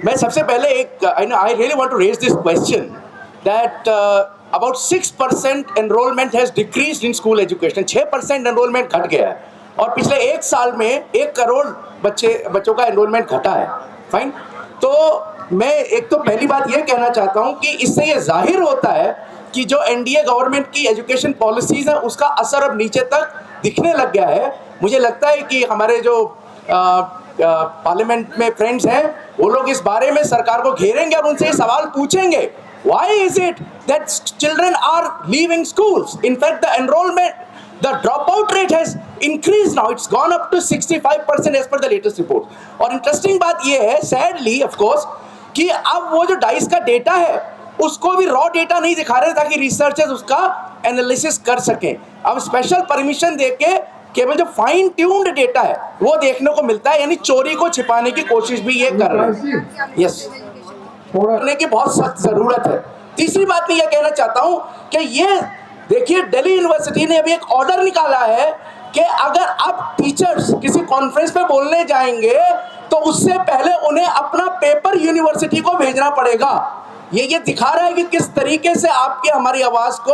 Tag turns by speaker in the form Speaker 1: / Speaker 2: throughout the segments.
Speaker 1: मैं सबसे पहले एक I really want to raise this question that about 6% enrolment has decreased in school education. 6% enrolment घट गया है और पिछले एक साल में 1 करोड़ बच्चों का एनरोलमेंट घटा है। फाइन। तो मैं एक तो पहली बात ये कहना चाहता हूँ कि इससे ये जाहिर होता है कि जो एनडीए गवर्नमेंट की एजुकेशन पॉलिसीज है उसका असर अब नीचे तक दिखने लग गया है। मुझे लगता है कि हमारे जो पार्लियामेंट में फ्रेंड्स हैं वो लोग इस बारे में सरकार को घेरेंगे और उनसे ये सवाल पूछेंगे, why is it that children are leaving schools? In fact the enrolment, the dropout rate has increased now. It's gone up to 65% as per the latest report. और इंटरेस्टिंग बात ये है, सैडली ऑफ कोर्स, कि अब वो जो dice का data है उसको भी रॉ डेटा नहीं दिखा रहे ताकि रिसर्चर्स उसका एनालिसिस कर सकें। अब स्पेशल परमिशन देके केवल जो फाइन ट्यून्ड डेटा है वो देखने को मिलता है, यानी चोरी को छिपाने की कोशिश भी ये कर रहे हैं। यस, करने की बहुत सख्त जरूरत है। तीसरी बात मैं ये कहना चाहता हूँ कि ये देखिए, दिल्ली यूनिवर्सिटी ने अभी एक ऑर्डर निकाला है कि अगर आप टीचर्स किसी कॉन्फ्रेंस पे बोलने जाएंगे तो उससे पहले उन्हें अपना पेपर यूनिवर्सिटी को भेजना पड़ेगा। ये दिखा रहा है कि किस तरीके से आपकी हमारी आवाज को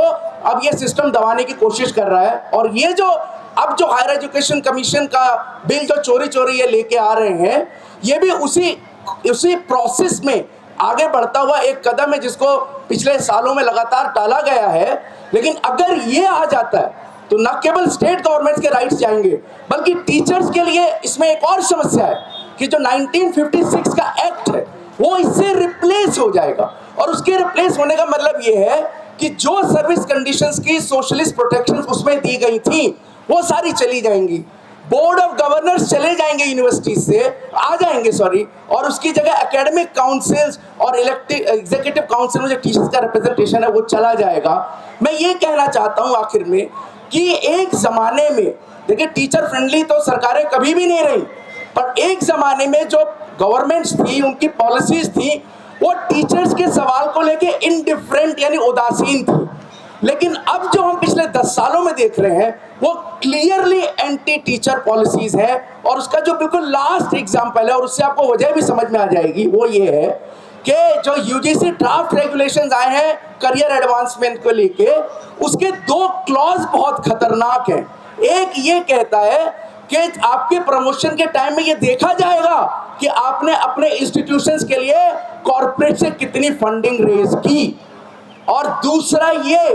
Speaker 1: अब ये सिस्टम दबाने की कोशिश कर रहा है। और ये जो अब जो हायर एजुकेशन कमीशन का बिल जो चोरी ये लेके आ रहे हैं, ये भी उसी प्रोसेस में आगे बढ़ता हुआ एक कदम है जिसको पिछले सालों में लगातार टाला गया है। लेकिन अगर ये आ जाता है तो न केवल स्टेट गवर्नमेंट्स के राइट्स जाएंगे बल्कि टीचर्स के लिए इसमें एक और समस्या है कि जो 1956 का एक्ट है वो इससे रिप्लेस हो जाएगा। और उसके रिप्लेस होने का मतलब ये है कि जो सर्विस कंडीशंस की सोशलिस्ट प्रोटेक्शंस उसमें दी गई थी वो सारी चली जाएंगी। बोर्ड ऑफ गवर्नर्स चले जाएंगे, यूनिवर्सिटी से आ जाएंगे सॉरी, और उसकी जगह एकेडमिक काउंसिल्स और एग्जीक्यूटिव काउंसिल में जो टीचर्स का रिप्रेजेंटेशन है वो चला जाएगा। मैं ये कहना चाहता हूँ आखिर में कि एक जमाने में देखिए, टीचर फ्रेंडली तो सरकारें कभी भी नहीं रही, पर एक जमाने में जो गवर्नमेंट्स थी, उनकी पॉलिसीज थी, वो टीचर्स के सवाल को लेके इनडिफरेंट यानी उदासीन थी। लेकिन अब जो हम पिछले 10 सालों में देख रहे हैं वो क्लियरली एंटी टीचर पॉलिसीज है। और उसका जो बिल्कुल लास्ट एग्जांपल है, और उससे आपको वजह भी समझ में आ जाएगी, वो ये है कि जो यूजीसी ड्राफ्ट रेगुलेशंस आए हैं करियर एडवांसमेंट को लेके, उसके 2 क्लॉज बहुत खतरनाक हैं। एक ये कहता है कि आपके प्रमोशन के टाइम में ये देखा जाएगा कि आपने अपने इंस्टीट्यूशंस के लिए कॉर्पोरेट से कितनी फंडिंग रेज की, और दूसरा ये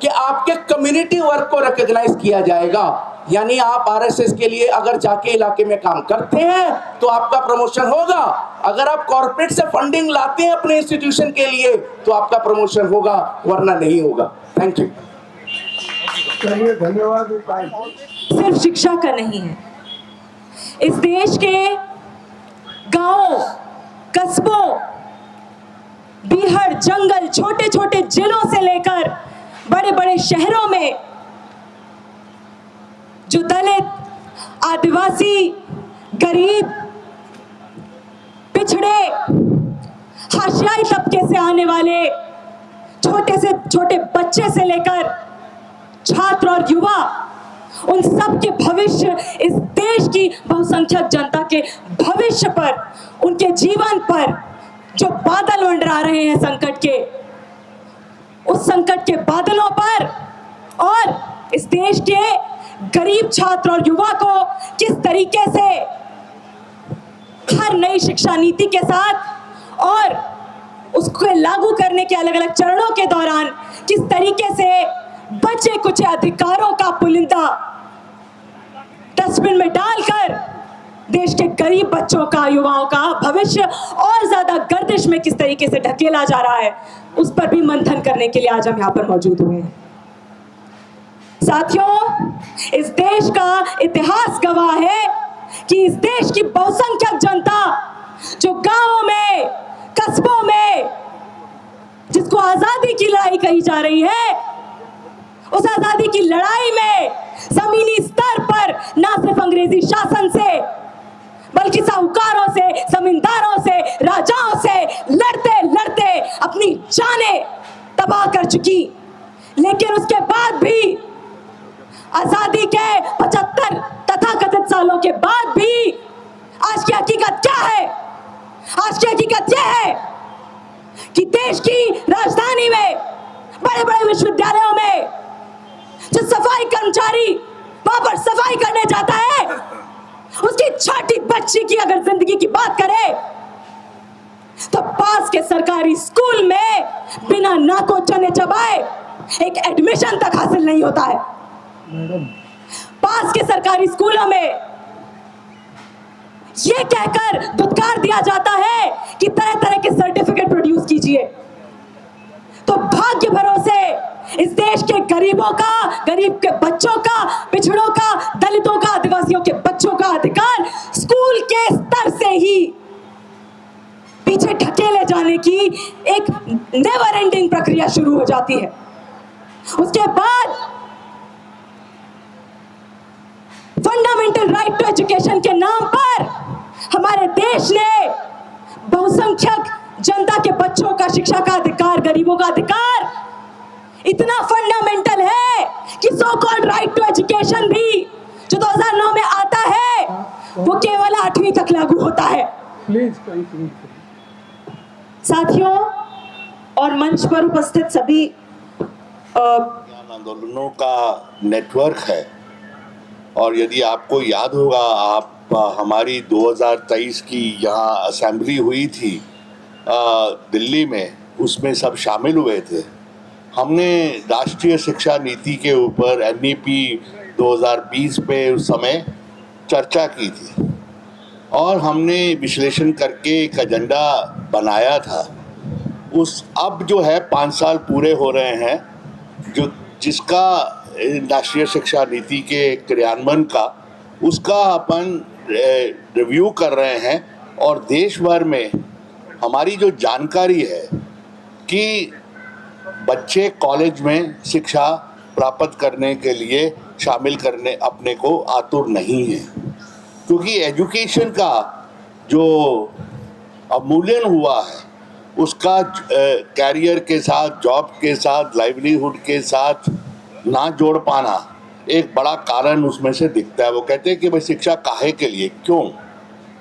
Speaker 1: कि आपके कम्युनिटी वर्क को रिकॉग्नाइज किया जाएगा। यानी आप आरएसएस के लिए अगर जाके इलाके में काम करते हैं तो आपका प्रमोशन होगा, अगर आप कॉर्पोरेट से फंडिंग लाते हैं अपने इंस्टीट्यूशन के लिए तो आपका प्रमोशन होगा, वरना नहीं होगा। Thank you.
Speaker 2: धन्यवाद।
Speaker 3: सिर्फ शिक्षा का नहीं है, इस देश के गांवों, कस्बों, बीहड़, जंगल, छोटे छोटे जिलों से लेकर बड़े बड़े शहरों में जो दलित, आदिवासी, गरीब, पिछड़े, हाशियाई तबके से आने वाले छोटे से छोटे बच्चे से लेकर छात्र और युवा, उन सब के भविष्य, इस देश की बहुसंख्यक जनता के भविष्य पर, उनके जीवन पर जो बादल मंडरा रहे हैं संकट के, उस संकट के बादलों पर और इस देश के गरीब छात्र और युवा को किस तरीके से हर नई शिक्षा नीति के साथ और उसको लागू करने के अलग अलग चरणों के दौरान किस तरीके से बचे कुछ अधिकारों का पुलिंदा डस्टबिन में डालकर देश के गरीब बच्चों का, युवाओं का भविष्य और ज्यादा गर्दिश में किस तरीके से ढकेला जा रहा है, उस पर भी मंथन करने के लिए आज हम यहाँ पर मौजूद हुए हैं। साथियों, इस देश का इतिहास गवाह है कि इस देश की बहुसंख्यक जनता जो गांवों में, कस्बों में, जिसको आजादी की लड़ाई कही जा रही है, उस आजादी की लड़ाई में जमीनी स्तर पर ना सिर्फ अंग्रेजी शासन से बल्कि साहूकारों से, जमींदारों से, राजाओं से लड़ते लड़ते अपनी जानें तबाह कर चुकी, लेकिन उसके बाद भी आजादी के 75 तथाकथित सालों के बाद भी आज की हकीकत क्या है? आज की हकीकत यह है कि देश की राजधानी में, बड़े बड़े विश्वविद्यालयों में जो सफाई कर्मचारी वहां पर सफाई करने जाता है, उसकी छोटी बच्ची की अगर जिंदगी की बात करें तो पास के सरकारी स्कूल में बिना नाको चने चबाए एक एडमिशन तक हासिल नहीं होता है। पास के सरकारी स्कूलों में यह कहकर दुत्कार दिया जाता है कि तरह तरह के सर्टिफिकेट प्रोड्यूस कीजिए। तो भाग्य भरोसे इस देश के गरीबों का, गरीब के बच्चों का, पिछड़ों का, दलितों का, आदिवासियों के बच्चों का अधिकार स्कूल के स्तर से ही पीछे ढकेले जाने की एक नेवर एंडिंग प्रक्रिया शुरू हो जाती है। उसके बाद फंडामेंटल राइट टू एजुकेशन के नाम पर हमारे देश ने बहुसंख्यक जनता के बच्चों का शिक्षा का अधिकार, गरीबों का अधिकार इतना फंडामेंटल है कि so called right to education भी जो 2009 में आता है वो केवल 8वीं तक लागू होता है। साथियों और मंच पर उपस्थित सभी
Speaker 2: आंदोलनों का नेटवर्क है। और यदि आपको याद होगा, आप हमारी 2023 की यहाँ असेंबली हुई थी दिल्ली में, उसमें सब शामिल हुए थे। हमने राष्ट्रीय शिक्षा नीति के ऊपर NEP 2020 पे उस समय चर्चा की थी और हमने विश्लेषण करके एक एजेंडा बनाया था। अब जो है 5 साल पूरे हो रहे हैं जिसका राष्ट्रीय शिक्षा नीति के क्रियान्वयन का, उसका अपन रिव्यू कर रहे हैं। और देश भर में हमारी जो जानकारी है कि बच्चे कॉलेज में शिक्षा प्राप्त करने के लिए शामिल करने अपने को आतुर नहीं है, क्योंकि एजुकेशन का जो अवमूल्यन हुआ है उसका कैरियर के साथ, जॉब के साथ, लाइवलीहुड के साथ ना जोड़ पाना एक बड़ा कारण उसमें से दिखता है। वो कहते हैं कि भाई शिक्षा काहे के लिए, क्यों?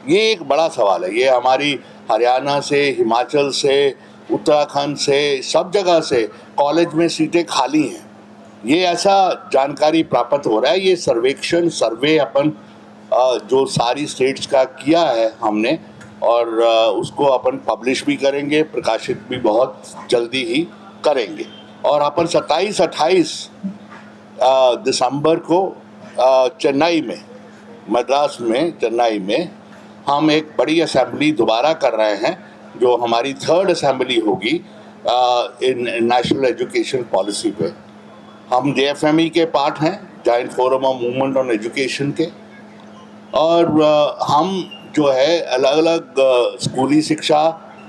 Speaker 2: ये एक बड़ा सवाल है। ये हमारी हरियाणा से, हिमाचल से, उत्तराखंड से, सब जगह से कॉलेज में सीटें खाली हैं। ये ऐसा जानकारी प्राप्त हो रहा है। ये सर्वे अपन जो सारी स्टेट्स का किया है हमने, और उसको अपन पब्लिश भी करेंगे, प्रकाशित भी बहुत जल्दी ही करेंगे। और अपन 27-28 दिसंबर को चेन्नई में, मद्रास में, चेन्नई में हम एक बड़ी असेंबली दोबारा कर रहे हैं, जो हमारी 3rd असेंबली होगी इन नेशनल एजुकेशन पॉलिसी पे। हम JFME के पार्ट हैं, joint forum of movement on education के, और हम जो है अलग अलग स्कूली शिक्षा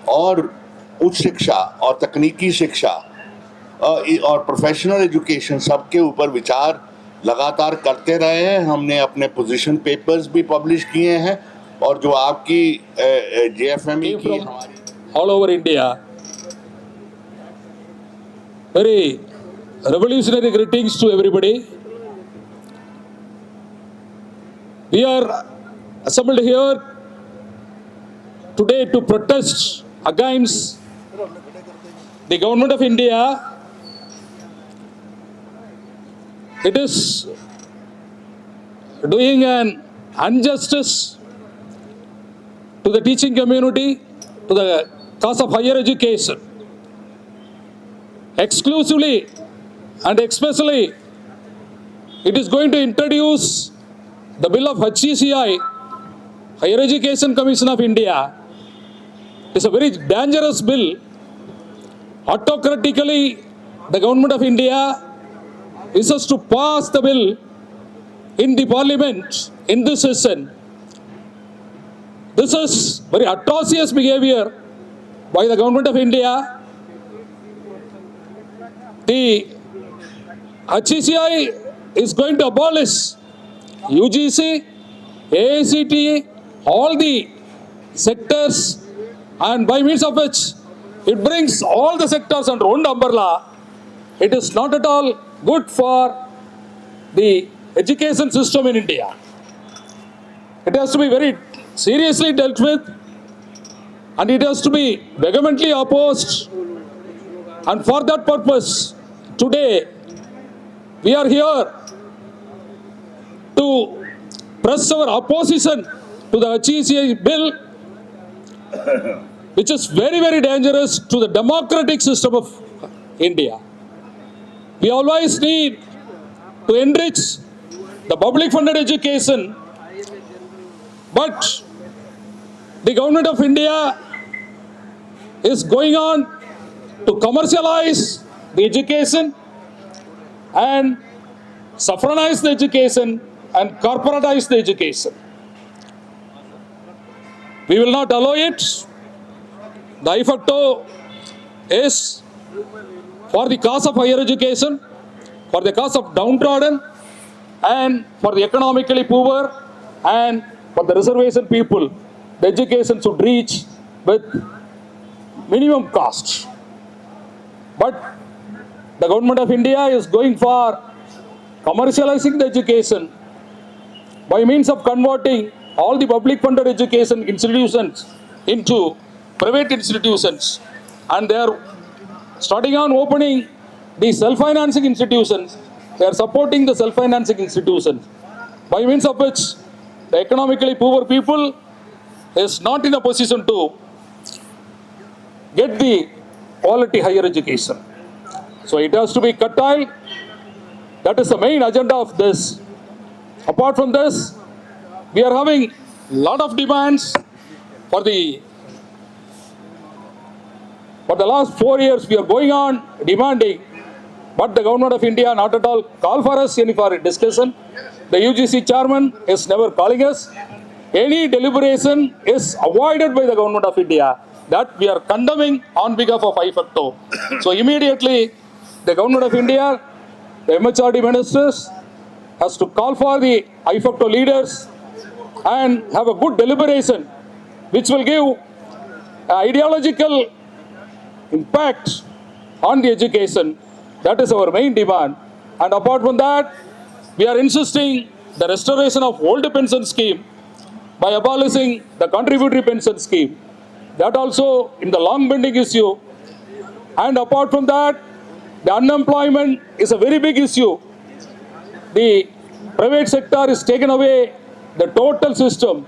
Speaker 2: और उच्च शिक्षा और तकनीकी शिक्षा और प्रोफेशनल एजुकेशन सबके ऊपर विचार लगातार करते रहे हैं। हमने अपने पोजीशन पेपर्स भी पब्लिश किए हैं, और जो आपकी JFME की हमारी
Speaker 4: all over India, very revolutionary greetings to everybody. We are assembled here today to protest against the government of India. It is doing an injustice to the teaching community, to the cause of higher education. Exclusively and especially, it is going to introduce the bill of HECI, Higher Education Commission of India. It's a very dangerous bill. Autocratically, the government of India wishes to pass the bill in the parliament in this session. This is very atrocious behavior by the government of India. The HECI is going to abolish UGC, AICTE, all the sectors, and by means of which it brings all the sectors under one umbrella. It is not at all good for the education system in India. It has to be very seriously dealt with. and it has to be vehemently opposed. And for that purpose, today we are here to press our opposition to the HECI bill, which is very, very dangerous to the democratic system of India. We always need to enrich the public funded education, but the government of India is going on to commercialize the education and saffronize the education and corporatize the education. We will not allow it. The IFACTO is for the cause of higher education, for the cause of downtrodden, and for the economically poor, and for the reservation people. The education should reach with minimum cost. But the government of India is going for commercializing the education by means of converting all the public funded education institutions into private institutions, and they are starting on opening the self-financing institutions. They are supporting the self-financing institutions, by means of which the economically poor people is not in a position to get the quality higher education. So it has to be curtailed. That is the main agenda of this. Apart from this, we are having a lot of demands for the last 4 years. We are going on demanding, but the government of India not at all call for us any for discussion. The UGC chairman is never calling us. Any deliberation is avoided by the government of India. That we are condemning on behalf of IFACTO. So immediately, the government of India, the MHRD ministers, has to call for the IFACTO leaders and have a good deliberation, which will give ideological impact on the education. That is our main demand. And apart from that, we are insisting the restoration of old pension scheme by abolishing the contributory pension scheme. That also in the long pending issue. And apart from that, the unemployment is a very big issue. The private sector is taken away the total system.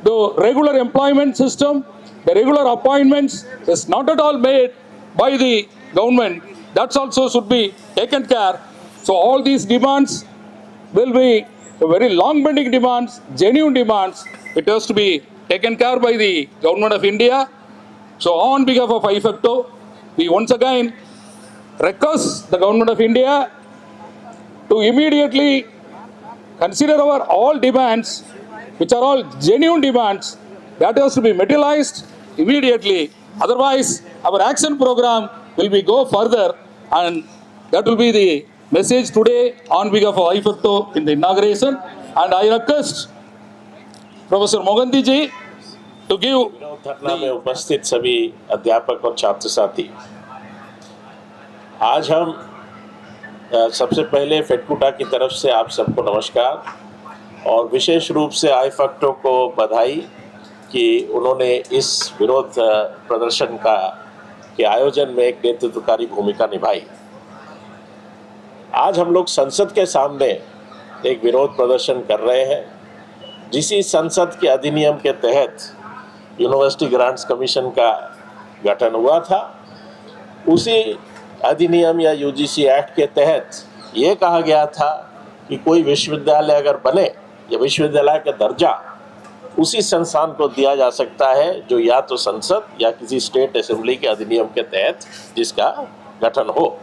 Speaker 4: The regular employment system, the regular appointments is not at all made by the government. That also should be taken care. So all these demands will be very long pending demands, genuine demands. It has to be taken care by the government of India. So on behalf of IFACTO, we once again request the government of India to immediately consider our all demands, which are all genuine demands. That has to be materialized immediately. Otherwise, our action program will be go further, and that will be the message today on behalf of IFACTO in the inauguration. And I request Professor Mohanty ji to give
Speaker 5: धरना में उपस्थित सभी अध्यापक और छात्र साथी, आज हम सबसे पहले फेडकुटा की तरफ से आप सबको नमस्कार और विशेष रूप से IFACTO को बधाई कि उन्होंने इस विरोध प्रदर्शन के आयोजन में एक नेतृत्वकारी भूमिका निभाई। आज हम लोग संसद के सामने एक विरोध प्रदर्शन कर रहे हैं, जिसी संसद के अधिनियम के तहत यूनिवर्सिटी ग्रांट्स कमीशन का गठन हुआ था। उसी अधिनियम या यूजीसी एक्ट के तहत ये कहा गया था कि कोई विश्वविद्यालय अगर बने या विश्वविद्यालय का दर्जा उसी संस्थान को दिया जा सकता है जो या तो संसद या किसी स्टेट असेंबली के अधिनियम के तहत जिसका गठन हो।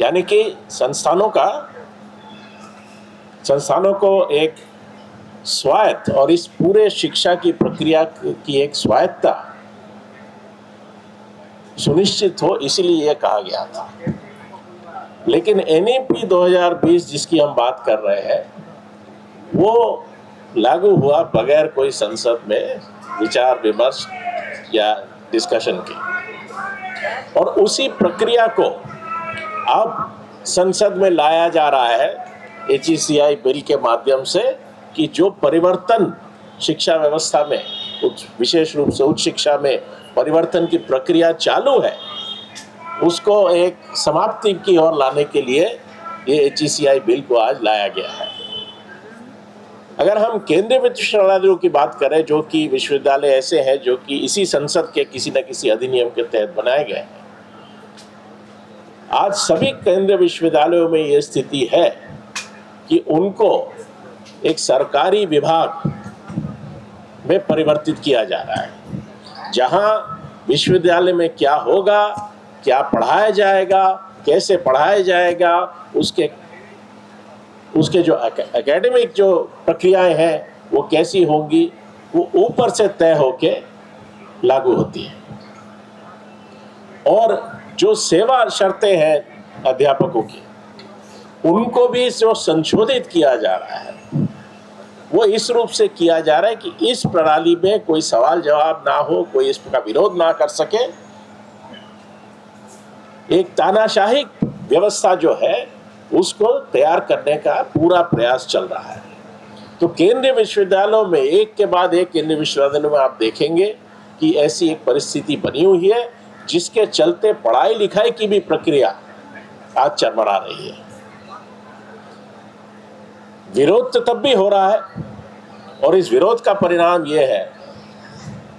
Speaker 5: यानी कि संस्थानों को एक स्वायत्त और इस पूरे शिक्षा की प्रक्रिया की एक स्वायत्तता सुनिश्चित हो, इसीलिए यह कहा गया था। लेकिन NEP 2020 जिसकी हम बात कर रहे हैं, वो लागू हुआ बगैर कोई संसद में विचार विमर्श या डिस्कशन के, और उसी प्रक्रिया को अब संसद में लाया जा रहा है HECI बिल के माध्यम से कि जो परिवर्तन शिक्षा व्यवस्था में विशेष रूप से उच्च शिक्षा में परिवर्तन की प्रक्रिया चालू है, उसको एक समाप्ति की ओर लाने के लिए ये HECI बिल को आज लाया गया है। अगर हम केंद्रीय विश्वविद्यालयों की बात करें, जो कि विश्वविद्यालय ऐसे हैं जो कि इसी संसद के किसी न किसी अधिनियम के तहत बनाए गए हैं, आज सभी केंद्रीय विश्वविद्यालयों में ये स्थिति है कि उनको एक सरकारी विभाग में परिवर्तित किया जा रहा है, जहां विश्वविद्यालय में क्या होगा, क्या पढ़ाया जाएगा, कैसे पढ़ाया जाएगा, उसके जो एकेडमिक जो प्रक्रियाएं हैं वो कैसी होंगी, वो ऊपर से तय होके लागू होती है। और जो सेवा शर्तें हैं अध्यापकों की, उनको भी जो संशोधित किया जा रहा है वो इस रूप से किया जा रहा है कि इस प्रणाली में कोई सवाल जवाब ना हो, कोई इसका विरोध ना कर सके। एक तानाशाही व्यवस्था जो है उसको तैयार करने का पूरा प्रयास चल रहा है। तो केंद्रीय विश्वविद्यालयों में एक के बाद एक केंद्रीय विश्वविद्यालयों में आप देखेंगे कि ऐसी एक परिस्थिति बनी हुई है, जिसके चलते पढ़ाई लिखाई की भी प्रक्रिया आज चरमरा रही है। विरोध तो तब भी हो रहा है, और इस विरोध का परिणाम यह है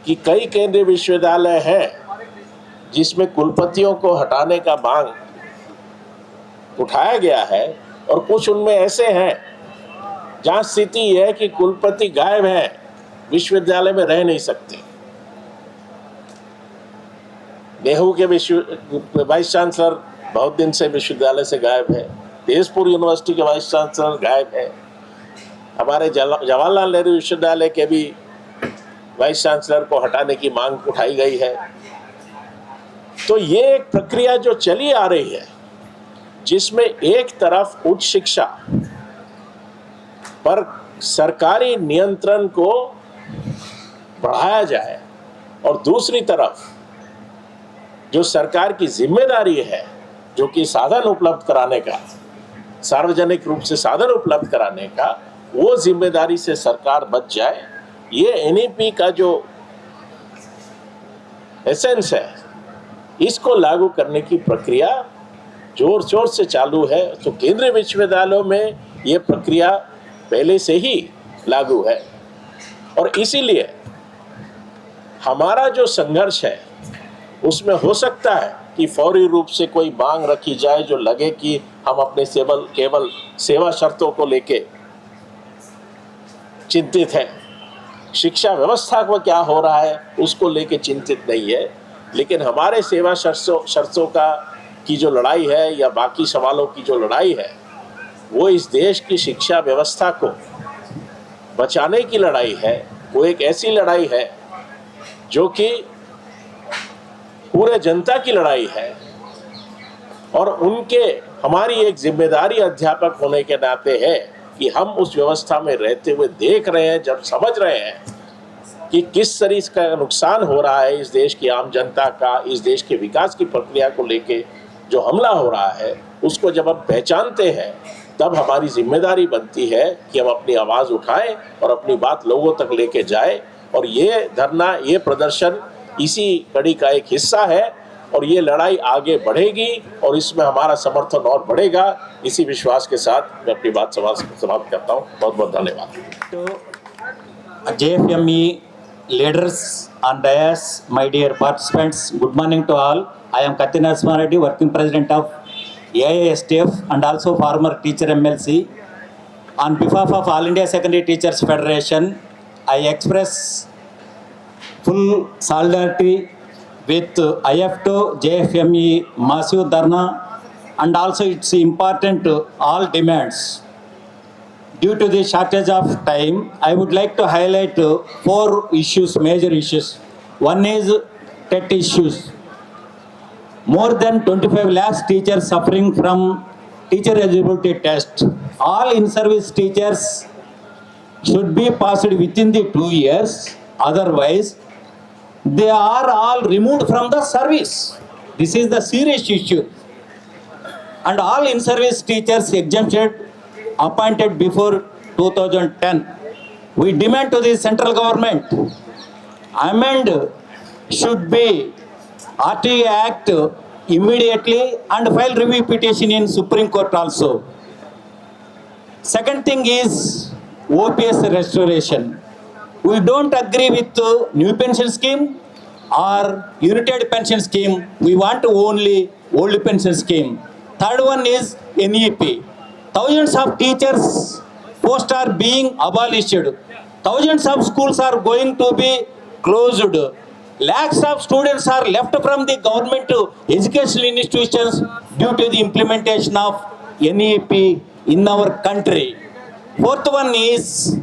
Speaker 5: कि कई केंद्रीय विश्वविद्यालय हैं जिसमें कुलपतियों को हटाने का मांग उठाया गया है, और कुछ उनमें ऐसे हैं जहां स्थिति है कि कुलपति गायब है, विश्वविद्यालय में रह नहीं सकते। गेहूं के वाइस चांसलर बहुत दिन से विश्वविद्यालय से गायब है, तेजपुर यूनिवर्सिटी के वाइस चांसलर गायब है, हमारे जवाहरलाल नेहरू विश्वविद्यालय के भी वाइस चांसलर को हटाने की मांग उठाई गई है। तो ये एक प्रक्रिया जो चली आ रही है, जिसमें एक तरफ उच्च शिक्षा पर सरकारी नियंत्रण को बढ़ाया जाए, और दूसरी तरफ जो सरकार की जिम्मेदारी है, जो कि साधन उपलब्ध कराने का, सार्वजनिक रूप से साधन उपलब्ध कराने का, वो जिम्मेदारी से सरकार बच जाए। ये NEP का जो एसेंस है, इसको लागू करने की प्रक्रिया जोर शोर से चालू है। तो केंद्रीय विश्वविद्यालयों में ये प्रक्रिया पहले से ही लागू है, और इसीलिए हमारा जो संघर्ष है उसमें हो सकता है कि फौरी रूप से कोई मांग रखी जाए जो लगे कि हम अपने केवल सेवा शर्तों को लेके चिंतित हैं, शिक्षा व्यवस्था को क्या हो रहा है उसको लेके चिंतित नहीं है। लेकिन हमारे सेवा शर्तों की जो लड़ाई है, या बाकी सवालों की जो लड़ाई है, वो इस देश की शिक्षा व्यवस्था को बचाने की लड़ाई है। वो एक ऐसी लड़ाई है जो कि पूरे जनता की लड़ाई है, और हमारी एक जिम्मेदारी अध्यापक होने के नाते है कि हम उस व्यवस्था में रहते हुए देख रहे हैं, जब समझ रहे हैं कि किस तरह का नुकसान हो रहा है इस देश की आम जनता का, इस देश के विकास की प्रक्रिया को लेके जो हमला हो रहा है, उसको जब हम पहचानते हैं, तब हमारी जिम्मेदारी बनती है कि हम अपनी आवाज़ उठाएं और अपनी बात लोगों तक लेके जाएं। और ये धरना, ये प्रदर्शन इसी कड़ी का एक हिस्सा है, और ये लड़ाई आगे बढ़ेगी, और इसमें हमारा समर्थन और बढ़ेगा। इसी विश्वास के साथ मैं अपनी बात समाप्त करता हूँ। बहुत बहुत धन्यवाद।
Speaker 6: To JFME leaders on dais, my dear participants, good morning to all. I am Kathi Narasimha Reddy, working president of AISTF and also former teacher MLC. On behalf of All India Secondary Teachers Federation, I express full solidarity with IF2 JFME massive dharna, and also its important all demands. Due to the shortage of time, I would like to highlight 4 issues, major issues. One is TET issues. More than 25 lakhs teachers suffering from teacher eligibility test. All in-service teachers should be passed within the 2 years. Otherwise, they are all removed from the service. This is the serious issue. And all in-service teachers exempted, appointed before 2010. We demand to the central government amend should be RTA Act immediately and file review petition in Supreme Court also. Second thing is OPS restoration. We don't agree with new pension scheme or united pension scheme. We want only old pension scheme. Third one is NEP. Thousands of teachers posts are being abolished. Thousands of schools are going to be closed. Lakhs of students are left from the government educational institutions due to the implementation of NEP in our country. Fourth one is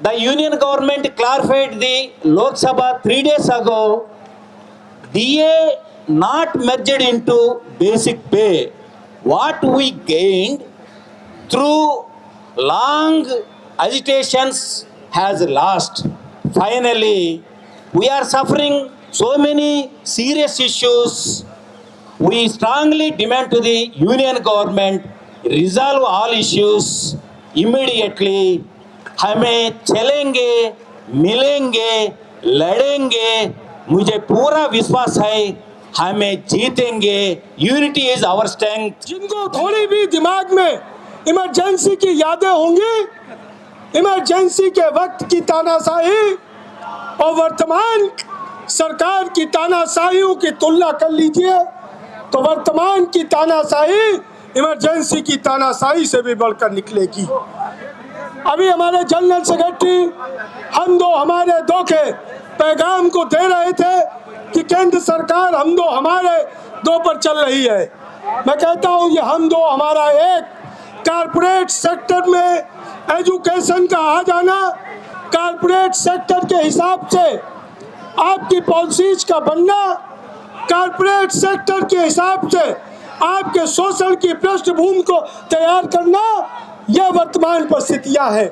Speaker 6: the union government clarified the Lok Sabha 3 days ago. DA not merged into basic pay. What we gained through long agitations has lost. Finally, we are suffering so many serious issues. We strongly demand to the union government resolve all issues immediately. हमें चलेंगे, मिलेंगे, लड़ेंगे, मुझे पूरा विश्वास है हमें जीतेंगे. Unity is our strength.
Speaker 7: जिनको थोड़ी भी दिमाग में इमरजेंसी की यादें होंगी, इमरजेंसी के वक्त की तानाशाही और वर्तमान सरकार की तानाशाहियों की तुलना कर लीजिए तो वर्तमान की तानाशाही इमरजेंसी की तानाशाही से भी बढ़कर निकलेगी. अभी हमारे जनरल सेक्रेटरी हम दो हमारे दो के पैगाम को दे रहे थे कि केंद्र सरकार हम दो हमारे दो पर चल रही है. मैं कहता हूँ ये हम दो हमारा एक. कारपोरेट सेक्टर में एजुकेशन का आ जाना, कारपोरेट सेक्टर के हिसाब से आपकी पॉलिसीज का बनना, कारपोरेट सेक्टर के हिसाब से आपके शोषण की पृष्ठभूमि को तैयार करना, यह वर्तमान परिस्थितियां हैं.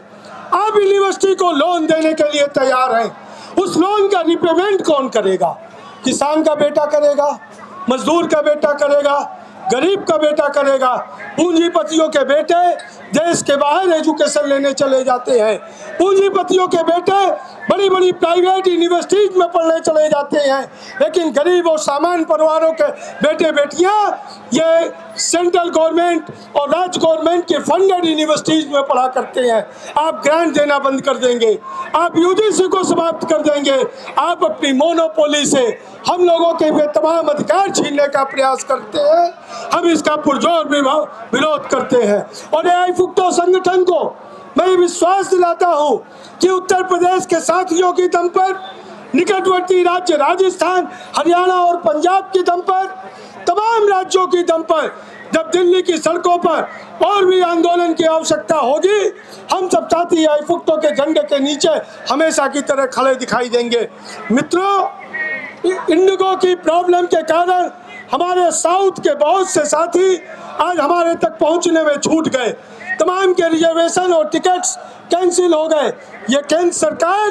Speaker 7: आप यूनिवर्सिटी को लोन देने के लिए तैयार हैं, उस लोन का रिपेमेंट कौन करेगा? किसान का बेटा करेगा, मजदूर का बेटा करेगा, गरीब का बेटा करेगा. पूंजीपतियों के बेटे देश के बाहर एजुकेशन लेने चले जाते हैं. पूंजीपतियों के बेटे बड़ी बड़ी प्राइवेट यूनिवर्सिटीज में पढ़ने चले जाते हैं, लेकिन गरीब और सामान्य परिवारों के बेटे बेटियां ये सेंट्रल गवर्नमेंट और राज्य गवर्नमेंट के फंडेड यूनिवर्सिटीज में पढ़ा करते हैं. आप ग्रांट देना बंद कर देंगे, आप यूजीसी को समाप्त कर देंगे, आप अपनी मोनोपोली से हम लोगों के वे तमाम अधिकार छीनने का प्रयास करते हैं. हम इसका पुरजोर विरोध करते हैं. और एआई फुक्टो संगठन को मैं विश्वास दिलाता हूं कि उत्तर प्रदेश के साथियों की दम पर, निकटवर्ती राज्य राजस्थान, हरियाणा और पंजाब की दम पर, तमाम राज्यों की दम पर जब दिल्ली की सड़कों पर और भी आंदोलन की आवश्यकता होगी, हम सब साथी एआई फुक्टो के झंडे के नीचे हमेशा की तरह खड़े दिखाई देंगे. मित्रों, इंडिगो की प्रॉब्लम के कारण हमारे साउथ के बहुत से साथी आज हमारे तक पहुंचने में छूट गए. तमाम के रिजर्वेशन और टिकट्स कैंसिल हो गए. ये केंद्र सरकार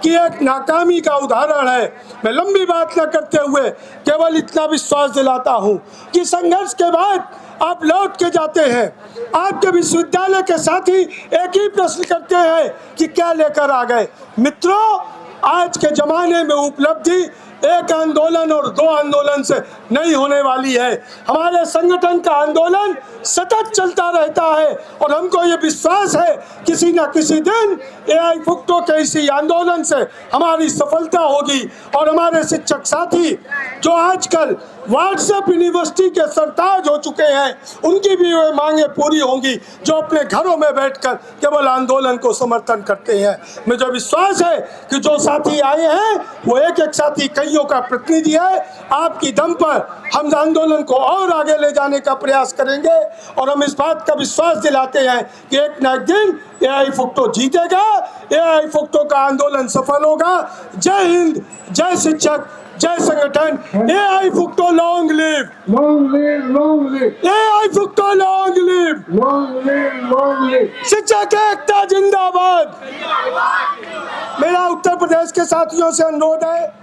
Speaker 7: की एक नाकामी का उदाहरण है. मैं लंबी बात न करते हुए केवल इतना विश्वास दिलाता हूं कि संघर्ष के बाद आप लौट के जाते हैं. आपके विश्वविद्यालय के साथी एक ही प्रश्न करते हैं कि क्या लेकर आ गए. मित्रों, आज के जमाने में उपलब्धि एक आंदोलन और दो आंदोलन से नहीं होने वाली है. हमारे संगठन का आंदोलन सतत चलता रहता है और हमको ये विश्वास है किसी न किसी दिन एआई फुक्टो के इसी आंदोलन से हमारी सफलता होगी. और हमारे शिक्षक साथी जो आजकल व्हाट्सएप यूनिवर्सिटी के सरताज हो चुके हैं, उनकी भी वे मांगे पूरी होंगी जो अपने घरों में बैठकर केवल आंदोलन को समर्थन करते हैं. मुझे विश्वास है कि जो साथी आए हैं वो एक एक साथी कईयों का प्रतिनिधि है. आपकी दम पर हम आंदोलन को और आगे ले जाने का प्रयास करेंगे और हम इस बात का विश्वास दिलाते हैं कि एक न एक दिन एआई फुक्टो जीतेगा, एआई फुक्टो का आंदोलन सफल होगा. जय हिंद, जय शिक्षक, जय संगठन. AIFUCTO long live,
Speaker 8: long live, long live.
Speaker 7: AIFUCTO long live,
Speaker 8: long live, long live.
Speaker 7: शिक्षक एकता जिंदाबाद. मेरा उत्तर प्रदेश के साथियों से अनुरोध है.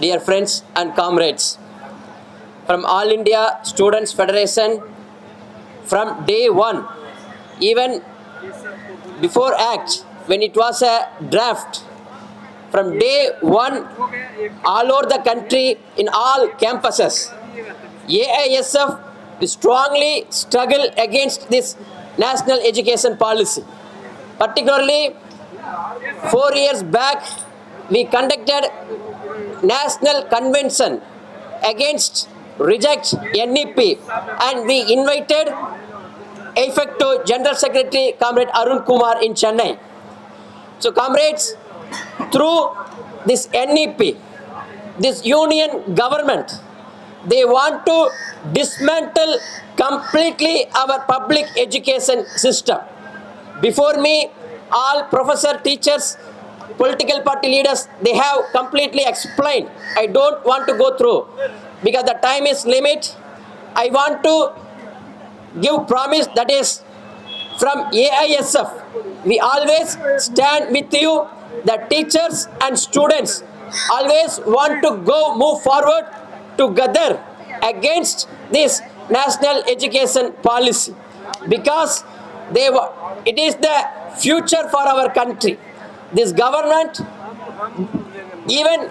Speaker 9: Dear friends and comrades, from All India Students Federation, from day one, even before Act, when it was a draft, from day one, all over the country, in all campuses, AISF strongly struggle against this national education policy. Particularly, 4 years back, we conducted national convention against reject NEP, and we invited AIFACTO General Secretary Comrade Arun Kumar in Chennai. So comrades, through this NEP, this union government, they want to dismantle completely our public education system. Before me, all professor, teachers, political party leaders, they have completely explained. I don't want to go through because the time is limit. I want to give promise, that is from AISF. We always stand with you. The teachers and students always want to move forward together against this national education policy, because it is the future for our country. This government, even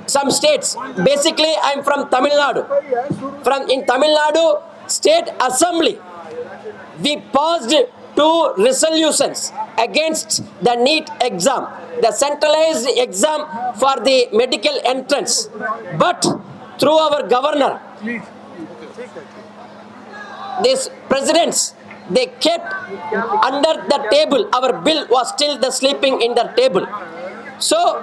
Speaker 9: some states, basically I am from Tamil Nadu. In Tamil Nadu State Assembly, we passed 2 resolutions against the NEET exam, the centralized exam for the medical entrance. But through our governor, these presidents, they kept under the table. Our bill was still sleeping in the table. So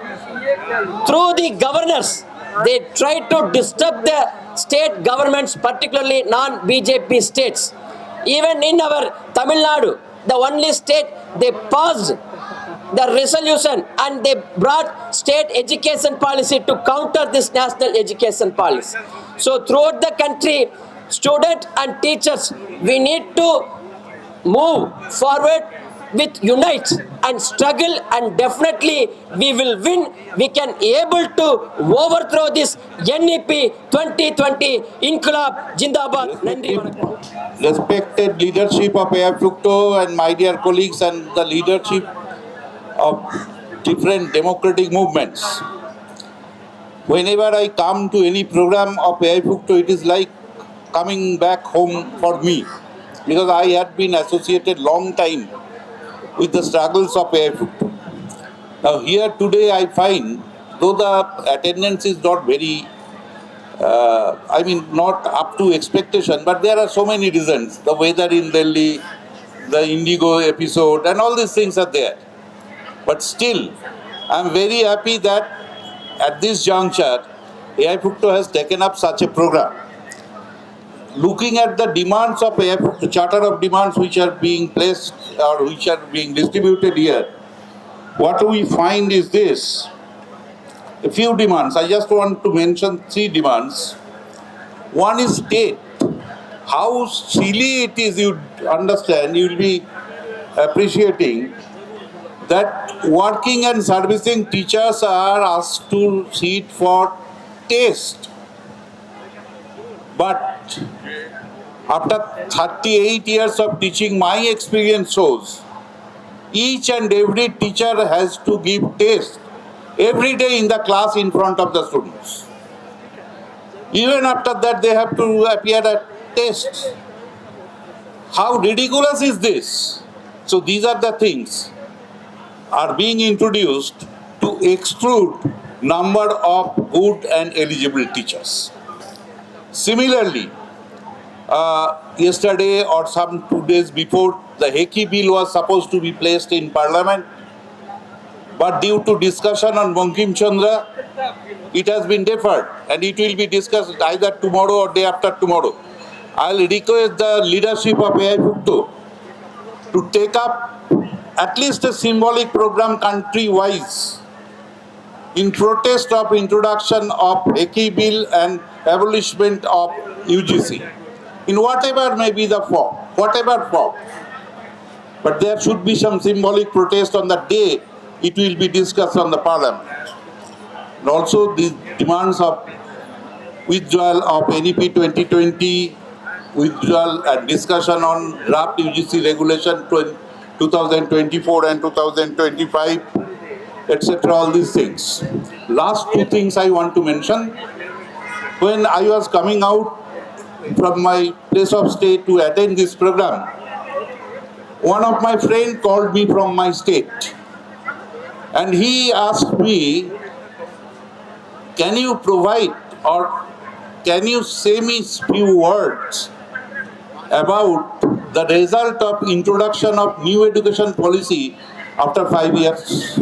Speaker 9: through the governors, they tried to disturb the state governments, particularly non-BJP states. Even in our Tamil Nadu, the only state, they passed the resolution and they brought state education policy to counter this national education policy. So throughout the country, students and teachers, we need to move forward with unite and struggle, and definitely we will win. We can able to overthrow this NEP 2020 Inqilab Jindabad. Nandri Vanakkam.
Speaker 10: Respected leadership of AIFACTO and my dear colleagues and the leadership of different democratic movements. Whenever I come to any program of AIFACTO, it is like coming back home for me, because I had been associated long time with the struggles of AIFACTO. Now here today I find, though the attendance is not very, not up to expectation, but there are so many reasons. The weather in Delhi, the Indigo episode, and all these things are there. But still, I am very happy that at this juncture, AIFACTO has taken up such a program. Looking at the demands of AIFACTO, charter of demands which are being placed or which are being distributed here, what we find is this. A few demands. I just want to mention 3 demands. One is state. How silly it is, you understand, you will be appreciating that working and servicing teachers are asked to sit for test. But after 38 years of teaching, my experience shows each and every teacher has to give test every day in the class in front of the students. Even after that, they have to appear at tests. How ridiculous is this? So these are the things are being introduced to exclude number of good and eligible teachers. Similarly, yesterday or some 2 days before, the Heki bill was supposed to be placed in Parliament, but due to discussion on Bankim Chandra, it has been deferred and it will be discussed either tomorrow or day after tomorrow. I will request the leadership of AIFACTO to take up at least a symbolic program country-wise in protest of introduction of Heki bill and abolishment of UGC, in whatever may be the form, whatever form. But there should be some symbolic protest on the day it will be discussed on the Parliament. And also the demands of withdrawal of NEP 2020, withdrawal and discussion on draft UGC regulation 2024 and 2025, etc. All these things. Last two things I want to mention. When I was coming out from my place of stay to attend this program, one of my friends called me from my state and he asked me, can you provide or can you say me few words about the result of introduction of new education policy after 5 years?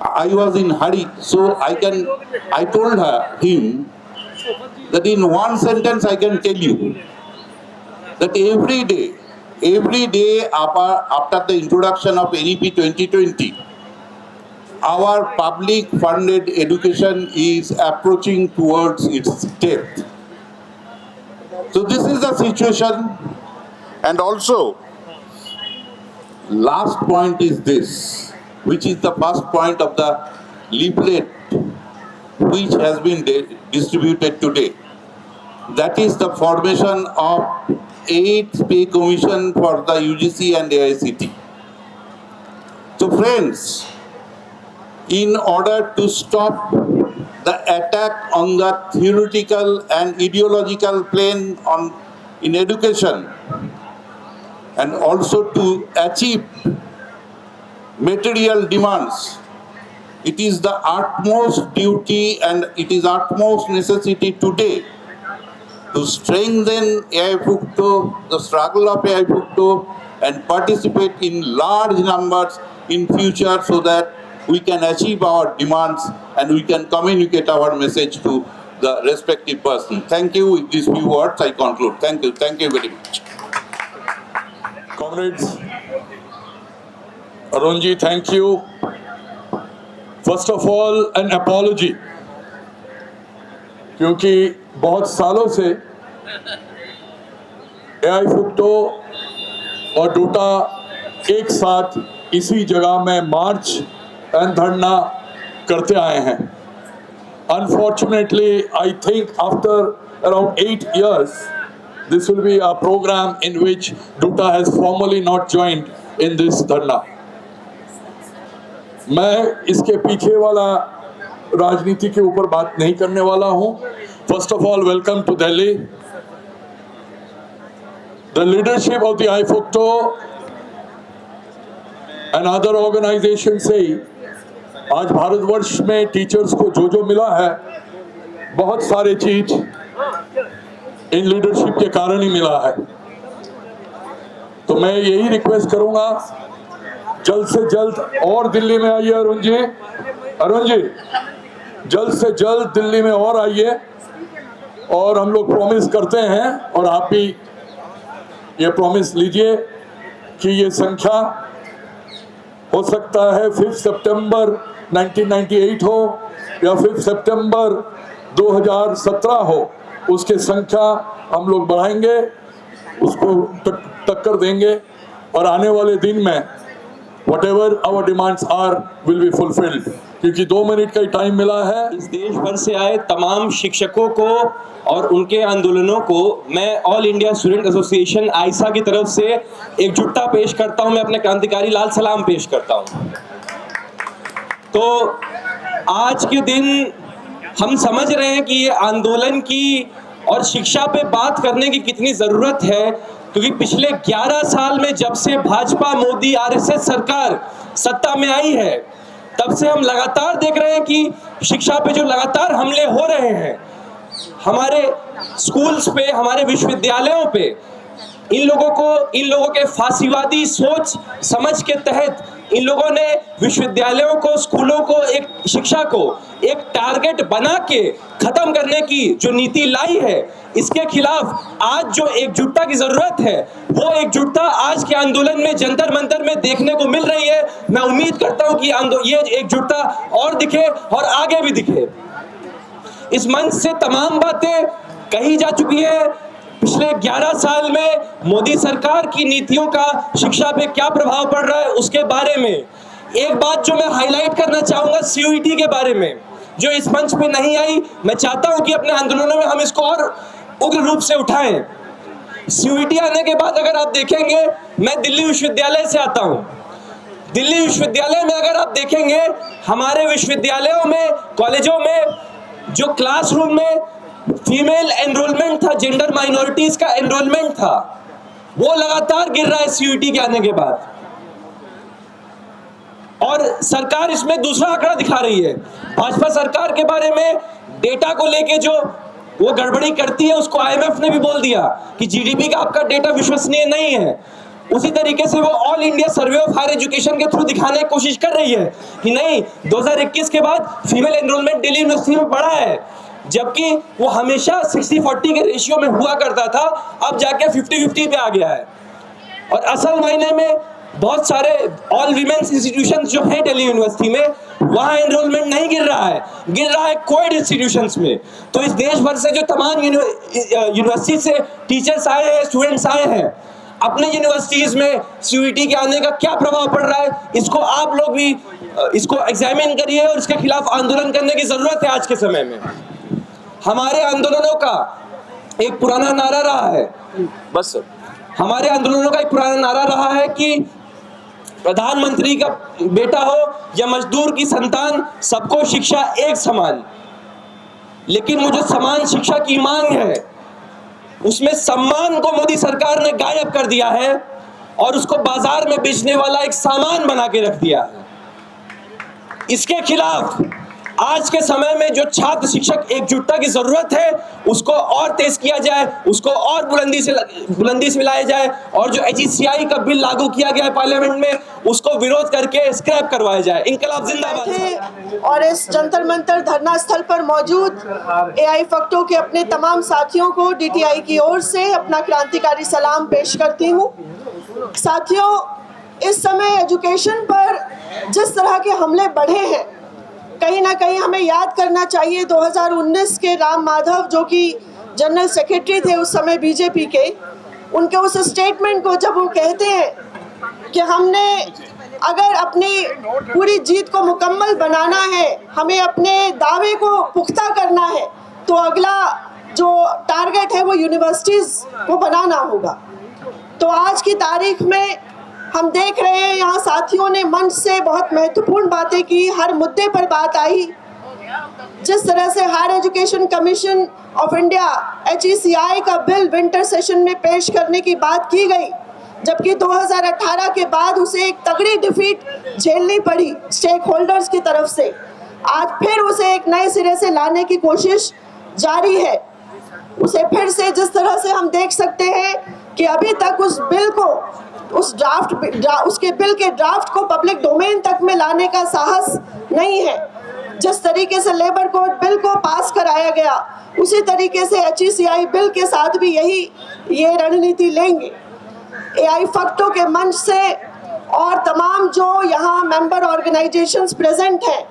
Speaker 10: I was in hurry, so I told him that in one sentence I can tell you that every day after the introduction of NEP 2020, our public funded education is approaching towards its death. So this is the situation. And also, last point is this, which is the first point of the leaflet which has been distributed today. That is the formation of 8th Pay Commission for the UGC and AICT. So friends, in order to stop the attack on the theoretical and ideological plane in education, and also to achieve material demands, it is the utmost duty and it is utmost necessity today to strengthen AIFUCTO, the struggle of AIFUCTO, and participate in large numbers in future so that we can achieve our demands and we can communicate our message to the respective person. Thank you. With these few words, I conclude. Thank you. Thank you very much.
Speaker 4: Comrades, Arunji, thank you. First of all, an apology. क्योंकि बहुत सालों से AIFUCTO और Dota एक साथ इसी जगह में मार्च एंड धरना करते आए हैं. Unfortunately, I think after around 8 years, this will be a program in which DUTA has formally not joined in this dharna. मैं इसके पीछे वाला राजनीति के ऊपर बात नहीं करने वाला हूं. First of all, welcome to Delhi. The leadership of the AIFUCTO and other organizations say, आज भारतवर्ष में टीचर्स को जो मिला है, बहुत सारे चीज इन लीडरशिप के कारण ही मिला है. तो मैं यही रिक्वेस्ट करूंगा, जल्द से जल्द और दिल्ली में आइए. अरुण जी जल्द से जल्द दिल्ली में और आइए, और हम लोग प्रॉमिस करते हैं और आप भी ये प्रॉमिस लीजिए कि ये संख्या हो सकता है 5 सितंबर 1998 हो या 5 सितंबर 2017 हो, उसके संख्या हम लोग बढ़ाएंगे, उसको टक्कर देंगे और आने वाले दिन में whatever our demands are will be fulfilled. क्योंकि 2 मिनट का ही टाइम मिला है.
Speaker 11: इस देश भर से आए तमाम शिक्षकों को और उनके आंदोलनों को मैं ऑल इंडिया स्टूडेंट एसोसिएशन आइसा की तरफ से एकजुटता पेश करता हूं. मैं अपने क्रांतिकारी लाल सलाम पेश करता हूं. तो आज के दिन हम समझ रहे हैं कि ये आंदोलन की और शिक्षा पे बात करने की कितनी ज़रूरत है, क्योंकि पिछले 11 साल में जब से भाजपा मोदी आरएसएस सरकार सत्ता में आई है, तब से हम लगातार देख रहे हैं कि शिक्षा पे जो लगातार हमले हो रहे हैं, हमारे स्कूल्स पे, हमारे विश्वविद्यालयों पे, इन लोगों के फांसीवादी सोच समझ के तहत इन लोगों ने विश्वविद्यालयों को, स्कूलों को, एक शिक्षा को एक टारगेट बना के खत्म करने की जो नीति लाई है, इसके खिलाफ आज जो एकजुटता की जरूरत है, वो एकजुटता आज के आंदोलन में जंतर मंतर में देखने को मिल रही है. मैं उम्मीद करता हूं कि ये एकजुटता और दिखे और आगे भी दिखे. इस मंच से तमाम बातें कही जा चुकी है. पिछले 11 साल में मोदी सरकार की नीतियों का शिक्षा पे क्या प्रभाव पड़ रहा है, उसके बारे में एक बात जो मैं हाईलाइट करना चाहूंगा, सीयूईटी के बारे में, जो इस मंच पे नहीं आई. मैं चाहता हूं कि अपने आंदोलनों में हम इसको और उग्र रूप से उठाएं. सीयूईटी आने के बाद अगर आप देखेंगे, मैं दिल्ली विश्वविद्यालय से आता हूं. दिल्ली विश्वविद्यालय में अगर आप देखेंगे, हमारे विश्वविद्यालयों में, कॉलेजों में जो क्लासरूम में फीमेल एनरोलमेंट था, जेंडर माइनॉरिटीज का एनरोलमेंट था, वो लगातार गिर रहा है सीयूईटी के आने के बाद। और सरकार इसमें दूसरा आंकड़ा दिखा रही है। भाजपा सरकार के बारे में डेटा को लेके जो वो गड़बड़ी करती है, उसको आईएमएफ ने भी बोल दिया कि जीडीपी का आपका डेटा विश्वसनीय नहीं है। उसी तरीके से वो all India survey of higher education के थ्रू दिखाने की कोशिश कर रही है कि नहीं, 2021 के बाद फीमेल एनरोलमेंट दिल्ली यूनिवर्सिटी में बढ़ा है, जबकि वो हमेशा 60-40 के रेशियो में हुआ करता था, अब जाके 50-50 पे आ गया है। और असल मायने में बहुत सारे ऑल विमेंस इंस्टीट्यूशन जो है दिल्ली यूनिवर्सिटी में, वहां एनरोलमेंट नहीं गिर रहा है, गिर रहा है कोएड इंस्टीट्यूशंस में। तो इस देश भर से जो तमाम यूनिवर्सिटी से टीचर्स आए हैं, स्टूडेंट्स आए हैं, अपने यूनिवर्सिटीज में सीयूईटी के आने का क्या प्रभाव पड़ रहा है, इसको आप लोग भी इसको एग्जामिन करिए और इसके खिलाफ आंदोलन करने की जरूरत है। आज के समय में हमारे आंदोलनों का एक पुराना नारा रहा है, बस हमारे आंदोलनों का एक पुराना नारा रहा है कि प्रधानमंत्री का बेटा हो या मजदूर की संतान, सबको शिक्षा एक समान। लेकिन वो जो समान शिक्षा की मांग है, उसमें सम्मान को मोदी सरकार ने गायब कर दिया है और उसको बाजार में बेचने वाला एक सामान बना के रख दिया है। इसके खिलाफ आज के समय में जो छात्र शिक्षक एकजुटता की जरूरत है, उसको और तेज किया जाए, उसको और बुलंदी से लाया जाए, और जो एचईसीआई का बिल लागू किया गया है पार्लियामेंट में, उसको विरोध करके स्क्रैप करवाया जाए। इनकलाब जिंदाबाद।
Speaker 3: और इस जंतर मंतर धरना स्थल पर मौजूद एआई फैक्टो के अपने तमाम साथियों को डीटीआई की ओर से अपना क्रांतिकारी सलाम पेश करती हूँ। साथियों, इस समय एजुकेशन पर जिस तरह के हमले बढ़े हैं, कहीं ना कहीं हमें याद करना चाहिए 2019 के राम माधव, जो कि जनरल सेक्रेटरी थे उस समय बीजेपी के, उनके उस स्टेटमेंट को जब वो कहते हैं कि हमने अगर अपनी पूरी जीत को मुकम्मल बनाना है, हमें अपने दावे को पुख्ता करना है, तो अगला जो टारगेट है वो यूनिवर्सिटीज़ को बनाना होगा। तो आज की तारीख में हम देख रहे हैं, यहाँ साथियों ने मंच से बहुत महत्वपूर्ण बातें की, हर मुद्दे पर बात आई। जिस तरह से higher education commission of India HECI का बिल विंटर सेशन में पेश करने की बात की गई, जबकि 2018 के बाद उसे एक तगड़ी डिफीट झेलनी पड़ी स्टेक होल्डर्स की तरफ से। आज फिर उसे एक नए सिरे से लाने की कोशिश जारी है। उसे फिर से जिस तरह से हम देख सकते हैं कि अभी तक उस बिल को, उसके बिल के ड्राफ्ट को पब्लिक डोमेन तक में लाने का साहस नहीं है। जिस तरीके से लेबर कोड बिल को पास कराया गया, उसी तरीके से HECI बिल के साथ भी ये रणनीति लेंगे। एआई फैक्टो के मंच से और तमाम जो यहाँ मेंबर ऑर्गेनाइजेशंस प्रेजेंट हैं,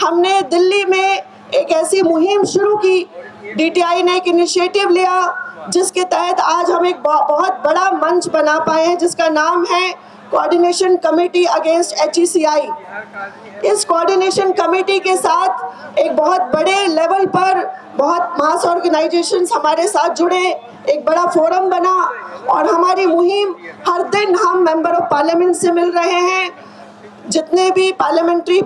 Speaker 3: हमने दिल्ली में एक ऐसी मुहिम शुरू की, डीटीआई ने एक इनिशिएटिव लिया जिसके तहत आज हम एक बहुत बड़ा मंच बना पाए हैं, जिसका नाम है कोऑर्डिनेशन कमेटी अगेंस्ट HECI। इस कोऑर्डिनेशन कमेटी के साथ एक बहुत बड़े लेवल पर बहुत मास ऑर्गेनाइजेशंस हमारे साथ जुड़े, एक बड़ा फोरम बना, और हमारी मुहिम हर दिन हम मेंबर ऑफ पार्लियामेंट से मिल रहे हैं, जितने भी पार्लियामेंट्री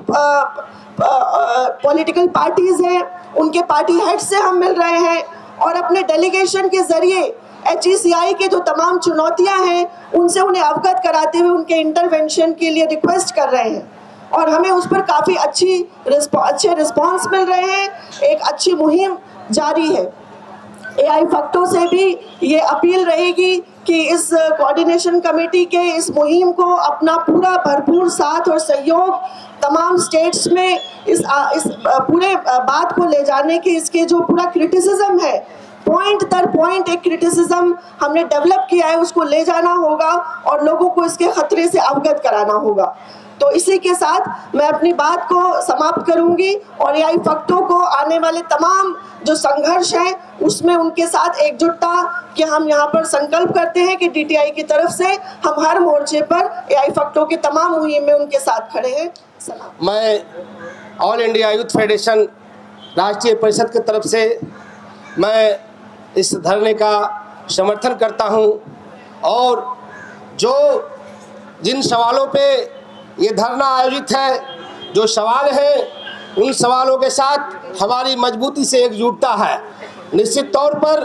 Speaker 3: पॉलिटिकल पार्टीज हैं उनके पार्टी हेड से हम मिल रहे हैं, और अपने डेलीगेशन के जरिए HECI के जो तमाम चुनौतियां हैं उनसे उन्हें अवगत कराते हुए उनके इंटरवेंशन के लिए रिक्वेस्ट कर रहे हैं, और हमें उस पर काफ़ी अच्छे रिस्पांस मिल रहे हैं। एक अच्छी मुहिम जारी है। एआई फैक्टो से भी ये अपील रहेगी कि इस कोऑर्डिनेशन कमेटी के इस मुहिम को अपना पूरा भरपूर साथ और सहयोग तमाम स्टेट्स में इस पूरे बात को ले जाने के, इसके जो पूरा क्रिटिसिज्म है, पॉइंट दर पॉइंट एक क्रिटिसिज्म हमने डेवलप किया है, उसको ले जाना होगा और लोगों को इसके खतरे से अवगत कराना होगा। तो इसी के साथ मैं अपनी बात को समाप्त करूंगी, और एआई फैक्टो को आने वाले तमाम जो संघर्ष हैं उसमें उनके साथ एकजुटता कि हम यहाँ पर संकल्प करते हैं कि डीटीआई की तरफ से हम हर मोर्चे पर एआई फैक्टो के तमाम मुहिम में उनके साथ खड़े हैं।
Speaker 12: मैं ऑल इंडिया यूथ फेडरेशन राष्ट्रीय परिषद की तरफ से मैं इस धरने का समर्थन करता हूं, और जो जिन सवालों पे ये धरना आयोजित है। जो सवाल हैं उन सवालों के साथ हमारी मजबूती से एकजुटता है। निश्चित तौर पर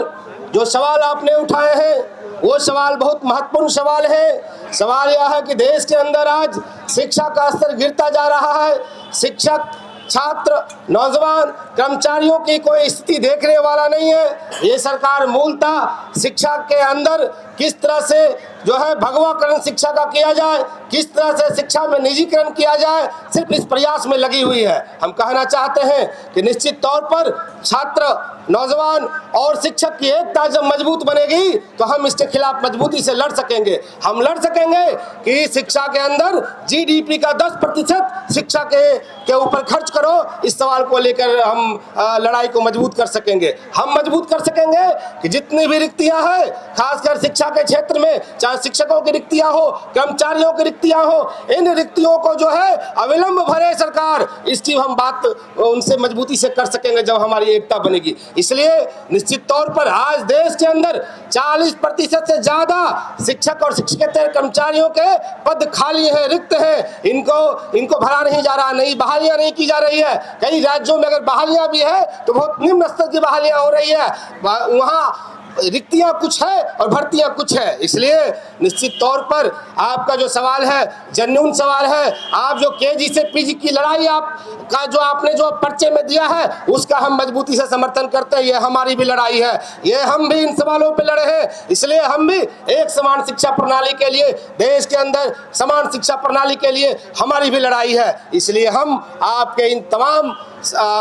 Speaker 12: जो सवाल आपने उठाए हैं वो सवाल बहुत महत्वपूर्ण सवाल है। सवाल यह है कि देश के अंदर आज शिक्षा का स्तर गिरता जा रहा है। शिक्षक, छात्र, नौजवान, कर्मचारियों की कोई स्थिति देखने वाला नहीं है। ये सरकार मूलतः शिक्षा के अंदर किस तरह से जो है भगवाकरण शिक्षा का किया जाए, किस तरह से शिक्षा में निजीकरण किया जाए, सिर्फ इस प्रयास में लगी हुई है। हम कहना चाहते हैं कि निश्चित तौर पर छात्र, नौजवान और शिक्षक की एकता जब मजबूत बनेगी तो हम इसके खिलाफ मजबूती से लड़ सकेंगे। हम लड़ सकेंगे कि शिक्षा के अंदर जीडीपी का 10% शिक्षा के ऊपर खर्च करो। इस सवाल को लेकर हम लड़ाई को मजबूत कर सकेंगे। हम मजबूत कर सकेंगे कि जितनी भी रिक्तियां हैं, खासकर शिक्षा के क्षेत्र में, चाहे शिक्षकों की रिक्तियां हो, कर्मचारियों की रिक्तियां हो, इन रिक्तियों को जो है अविलंब भरे सरकार, इसकी हम बात उनसे मजबूती से कर सकेंगे जब हमारी एकता बनेगी। इसलिए निश्चित तौर पर आज देश के अंदर 40% से ज्यादा शिक्षक और शिक्षकेतर कर्मचारियों के पद खाली हैं, रिक्त हैं। इनको भरा नहीं जा रहा, नई बहालियां नहीं की जा रही है। कई राज्यों में अगर बहालियां भी है तो बहुत निम्न स्तर की बहालियां हो रही है। वहाँ रिक्तियां कुछ है और भर्तियां कुछ है। इसलिए निश्चित तौर पर आपका जो सवाल है जेन्युइन सवाल है। आप जो केजी से पीजी की लड़ाई आपका जो आपने जो पर्चे में दिया है उसका हम मजबूती से समर्थन करते हैं। ये हमारी भी लड़ाई है, ये हम भी इन सवालों पे लड़े हैं। इसलिए हम भी एक समान शिक्षा प्रणाली के लिए, देश के अंदर समान शिक्षा प्रणाली के लिए हमारी भी लड़ाई है। इसलिए हम आपके इन तमाम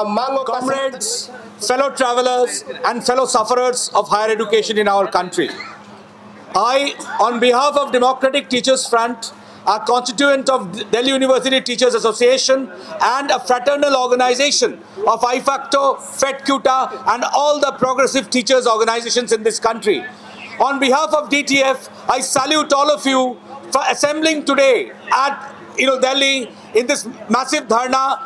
Speaker 12: मांगों का
Speaker 13: Comrades, fellow travelers and fellow sufferers of higher education in our country, I, on behalf of Democratic Teachers Front, a constituent of Delhi University Teachers Association and a fraternal organization of IFACTO, FETCUTA and all the progressive teachers organizations in this country, on behalf of DTF, I salute all of you for assembling today at Delhi in this massive dharna,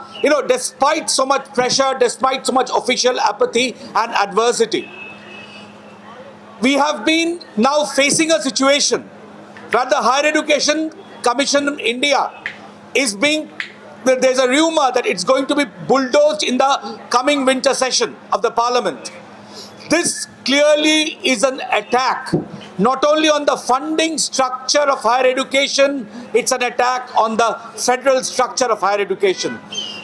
Speaker 13: despite so much pressure, despite so much official apathy and adversity. We have been now facing a situation where the Higher Education Commission in India is there's a rumor that it's going to be bulldozed in the coming winter session of the parliament. This clearly is an attack not only on the funding structure of higher education, it's an attack on the federal structure of higher education.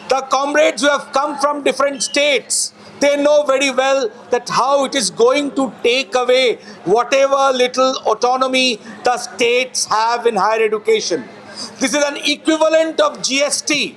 Speaker 13: The comrades who have come from different states, they know very well that how it is going to take away whatever little autonomy the states have in higher education. This is an equivalent of GST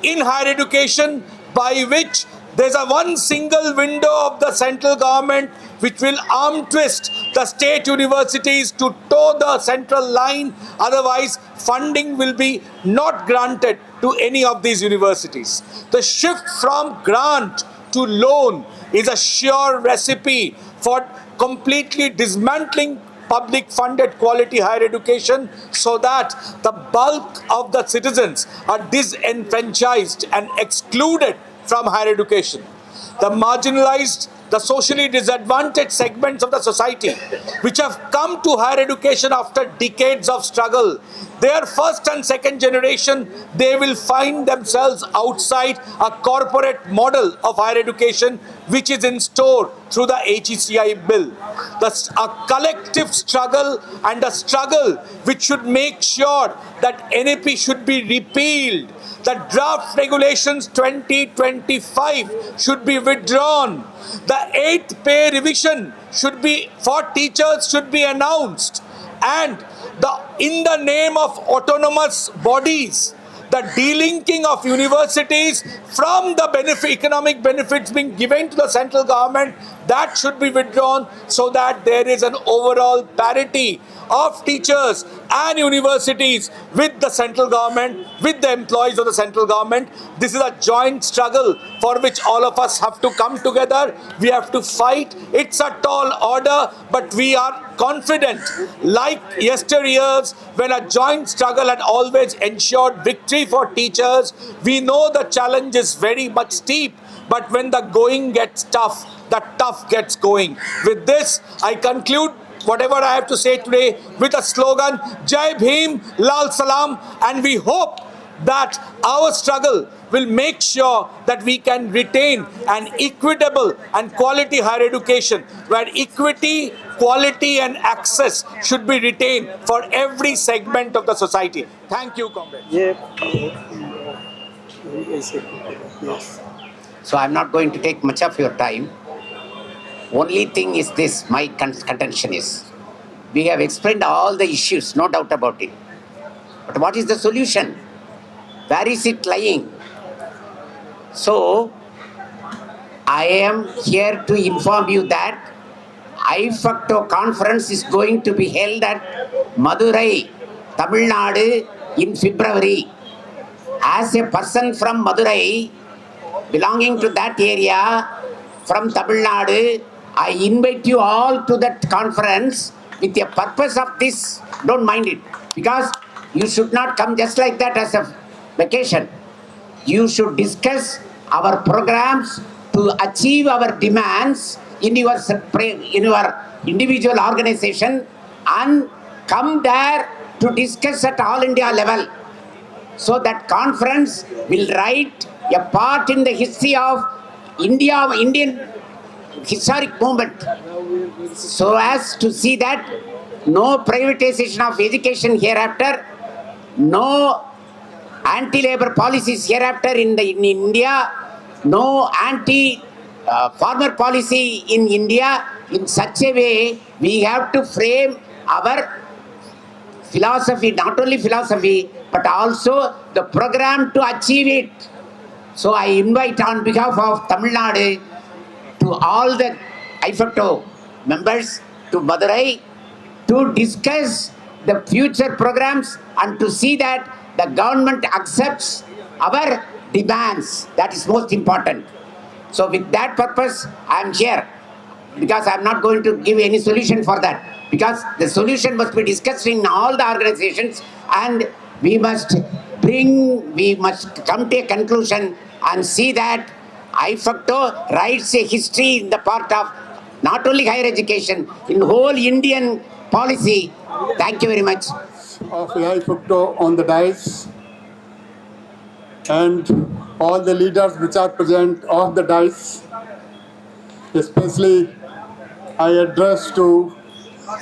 Speaker 13: in higher education, by which there's a one single window of the central government which will arm twist the state universities to toe the central line. Otherwise, funding will be not granted to any of these universities. The shift from grant to loan is a sure recipe for completely dismantling public funded quality higher education, so that the bulk of the citizens are disenfranchised and excluded from higher education. The marginalized, the socially disadvantaged segments of the society which have come to higher education after decades of struggle, their first and second generation, they will find themselves outside a corporate model of higher education which is in store through the HECI bill. A collective struggle and a struggle which should make sure that NAP should be repealed. The draft regulations 2025 should be withdrawn. The 8th pay revision for teachers should be announced. And in the name of autonomous bodies, the delinking of universities from the economic benefits being given to the central government, that should be withdrawn, so that there is an overall parity of teachers and universities with the central government, with the employees of the central government. This is a joint struggle for which all of us have to come together. We have to fight. It's a tall order, but we are confident, like yesteryears when a joint struggle had always ensured victory for teachers. We know the challenge is very much steep, but when the going gets tough, the tough gets going. With this, I conclude whatever I have to say today with a slogan, Jai Bhim, Lal Salam, and we hope that our struggle will make sure that we can retain an equitable and quality higher education, where equity, quality and access should be retained for every segment of the society. Thank you, comrade.
Speaker 14: So I'm not going to take much of your time. Only thing is this, my contention is, we have explained all the issues, no doubt about it. But what is the solution? Where is it lying? So, I am here to inform you that IFACTO conference is going to be held at Madurai, Tamil Nadu in February. As a person from Madurai, belonging to that area, from Tamil Nadu, I invite you all to that conference with the purpose of this. Don't mind it, because you should not come just like that as a vacation. You should discuss our programs to achieve our demands in your individual organization, and come there to discuss at all India level. So that conference will write a part in the history of Indian historic movement, so as to see that no privatization of education hereafter, no anti-labor policies hereafter in India, no anti-farmer policy in India. In such a way, we have to frame our philosophy, not only philosophy, but also the program to achieve it. So I invite on behalf of Tamil Nadu to all the IFACTO members to Madurai to discuss the future programs and to see that the government accepts our demands. That is most important. So with that purpose, I am here, because I am not going to give any solution for that, because the solution must be discussed in all the organizations, and we must come to a conclusion and see that IFACTO writes a history in the part of not only higher education, in whole Indian policy. Thank you very much.
Speaker 8: Of IFACTO on the dais, and all the leaders which are present on the dais. Especially I address to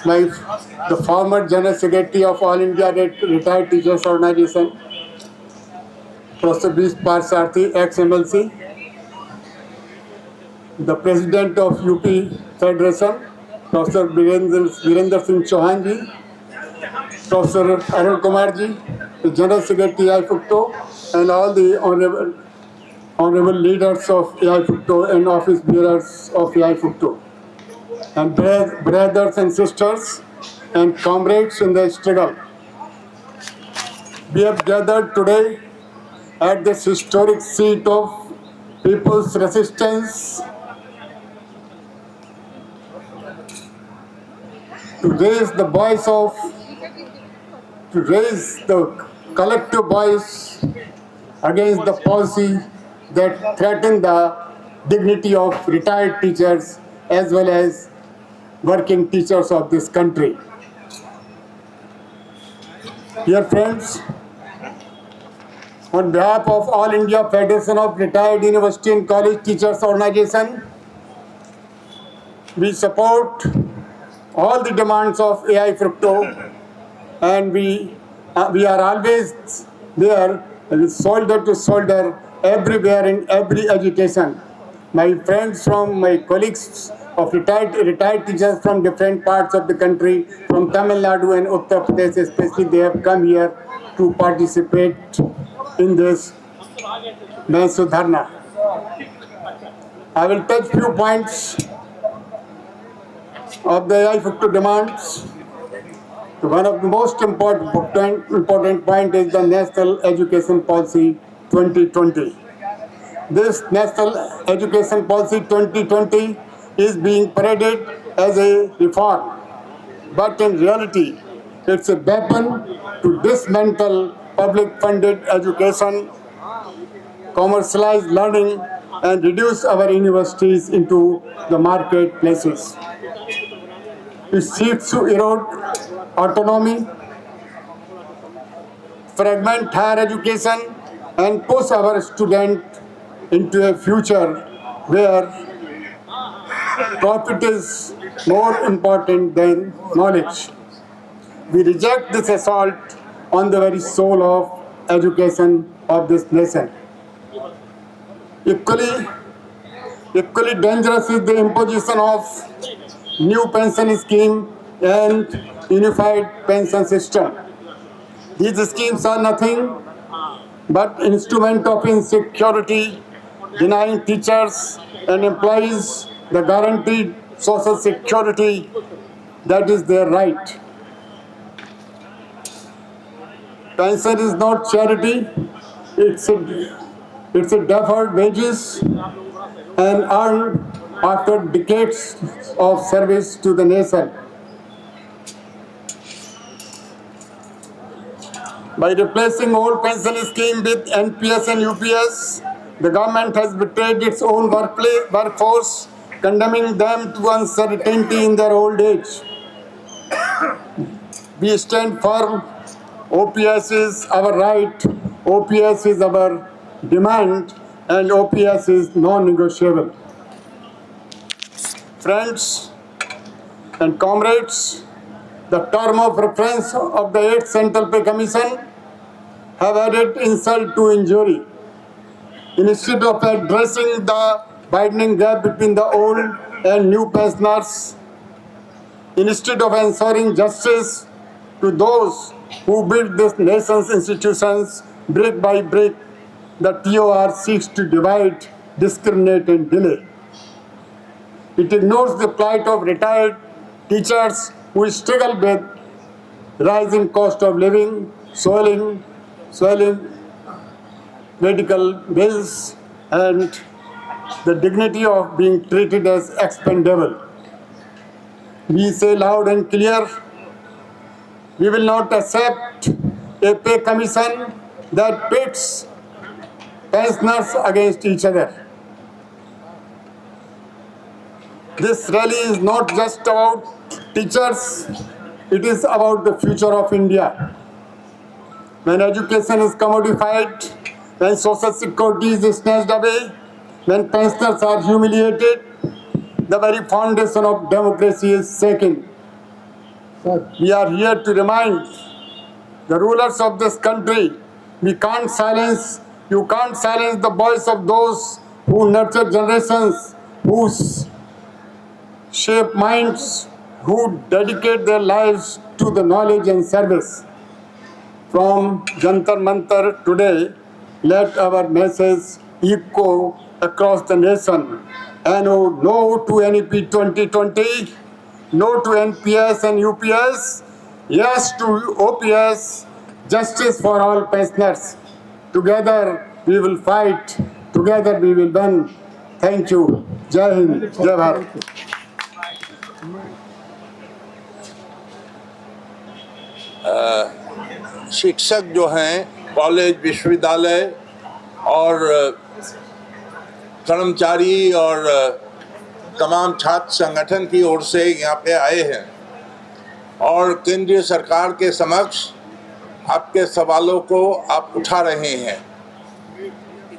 Speaker 8: the former General Secretary of All India Retired Teachers Organization, Professor Bish Parsarthi, ex-MLC, the President of UP Federation, Professor Virender Singh Chauhan ji, Professor Arun Kumar ji, the General Secretary IFACTO, and all the honorable leaders of IFACTO and office bearers of IFACTO, and brothers and sisters and comrades in the struggle. We have gathered today at this historic seat of people's resistance to raise the collective voice against the policy that threaten the dignity of retired teachers as well as working teachers of this country. Dear friends, on behalf of All India Federation of Retired University and College Teachers Organization, we support all the demands of IFACTO, and we are always there, shoulder to shoulder, everywhere in every education. My friends my colleagues of retired teachers from different parts of the country, from Tamil Nadu and Uttar Pradesh especially, they have come here to participate in this Mahsu Dharna. I will touch few points of the IFACTO demands. One of the most important point is the National Education Policy 2020. This National Education Policy 2020 is being paraded as a reform, but in reality, it's a weapon to dismantle public-funded education, commercialize learning, and reduce our universities into the marketplaces. It seeks to erode autonomy, fragment higher education and push our students into a future where profit is more important than knowledge. We reject this assault on the very soul of education of this nation. Equally dangerous is the imposition of new pension scheme and unified pension system. These schemes are nothing but instrument of insecurity, denying teachers and employees the guaranteed social security that is their right. Pension is not charity, it's a deferred wages and earned after decades of service to the nation. By replacing old pension scheme with NPS and UPS, the government has betrayed its own workforce, condemning them to uncertainty in their old age. We stand firm. OPS is our right, OPS is our demand, and OPS is non-negotiable. Friends and comrades, the term of reference of the 8th Central Pay Commission have added insult to injury. Instead of addressing the widening gap between the old and new pensioners, instead of ensuring justice to those who built this nation's institutions brick by brick, the TOR seeks to divide, discriminate, and delay. It ignores the plight of retired teachers who struggle with rising cost of living, swelling medical bills, and the dignity of being treated as expendable. We say loud and clear, we will not accept a pay commission that pits pensioners against each other. This rally is not just about teachers, it is about the future of India. When education is commodified, when social security is snatched away, when pensioners are humiliated, the very foundation of democracy is shaken. We are here to remind the rulers of this country, you can't silence the voice of those who nurture generations, who shape minds, who dedicate their lives to the knowledge and service. From Jantar Mantar today, let our message echo across the nation. No to NEP 2020, no to NPS and UPS, yes to OPS, justice for all pensioners. Together we will fight, together we will win. Thank you. Jai Hind, Jai Bharat.
Speaker 10: शिक्षक जो हैं college विश्वविद्यालय और कर्मचारी और तमाम छात्र संगठन की ओर से यहाँ पे आए हैं और केंद्रीय सरकार के समक्ष आपके सवालों को आप उठा रहे हैं।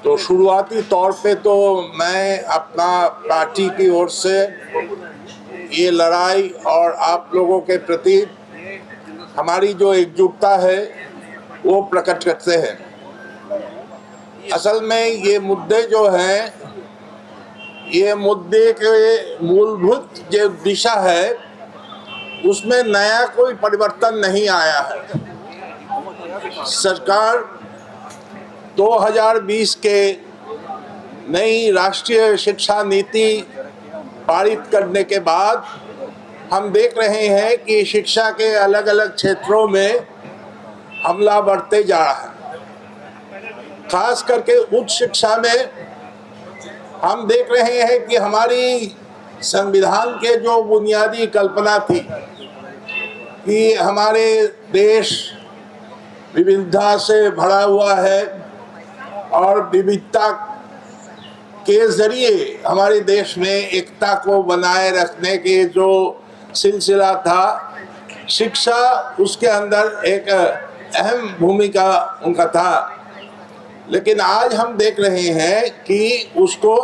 Speaker 10: तो शुरुआती तौर पे तो मैं अपना पार्टी की ओर से ये लड़ाई और आप लोगों के प्रति हमारी जो एकजुटता है वो प्रकट करते हैं। असल में ये मुद्दे जो हैं, ये मुद्दे के मूलभूत जो दिशा है उसमें नया कोई परिवर्तन नहीं आया है। सरकार 2020 के नई राष्ट्रीय शिक्षा नीति पारित करने के बाद हम देख रहे हैं कि शिक्षा के अलग अलग क्षेत्रों में हमला बढ़ते जा रहा है। खास करके उच्च शिक्षा में हम देख रहे हैं कि हमारी संविधान के जो बुनियादी कल्पना थी कि हमारे देश विविधता से भरा हुआ है और विविधता के जरिए हमारे देश में एकता को बनाए रखने के जो सिलसिला था, शिक्षा उसके अंदर एक अहम भूमिका उनका था, लेकिन आज हम देख रहे हैं कि उसको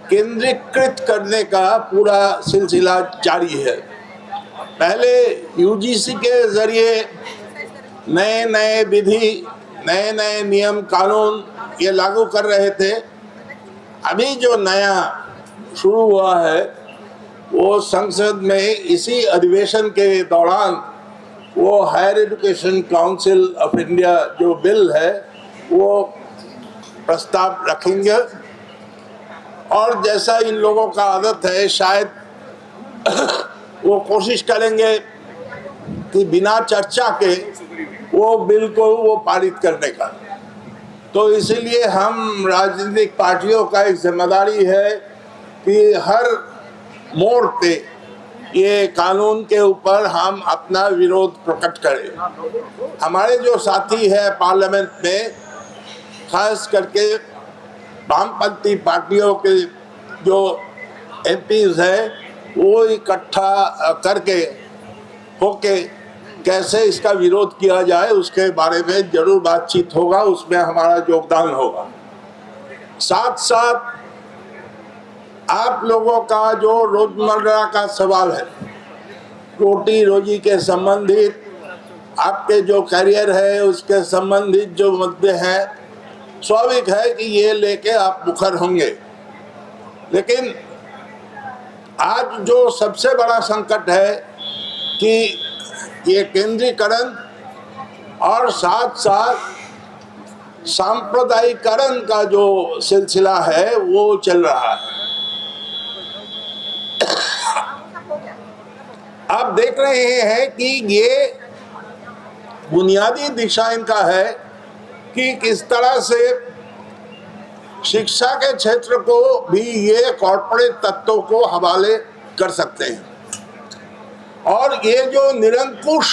Speaker 10: केंद्रीकृत करने का पूरा सिलसिला जारी है। पहले यूजीसी के जरिए नए नए विधि, नए नए नियम कानून ये लागू कर रहे थे। अभी जो नया शुरू हुआ है वो संसद में इसी अधिवेशन के दौरान वो higher education council of India जो बिल है वो प्रस्ताव रखेंगे। और जैसा इन लोगों का आदत है, शायद वो कोशिश करेंगे कि बिना चर्चा के वो बिल को वो पारित करने का। तो इसीलिए हम राजनीतिक पार्टियों का एक जिम्मेदारी है कि हर मोड़ पे ये कानून के ऊपर हम अपना विरोध प्रकट करें। हमारे जो साथी है पार्लियामेंट में, खास करके वामपंथी पार्टियों के जो एमपीज हैं, वो इकट्ठा करके होके कैसे इसका विरोध किया जाए उसके बारे में जरूर बातचीत होगा, उसमें हमारा योगदान होगा। साथ साथ आप लोगों का जो रोजमर्रा का सवाल है, रोटी रोजी के संबंधित, आपके जो करियर है उसके संबंधित जो मुद्दे हैं, स्वाभाविक है कि ये लेके आप मुखर होंगे। लेकिन आज जो सबसे बड़ा संकट है कि ये केंद्रीकरण और साथ साथ सांप्रदायिकरण का जो सिलसिला है वो चल रहा है। आप देख रहे हैं कि ये बुनियादी दिशा इनका है कि किस तरह से शिक्षा के क्षेत्र को भी ये कॉर्पोरेट तत्वों को हवाले कर सकते हैं। और ये जो निरंकुश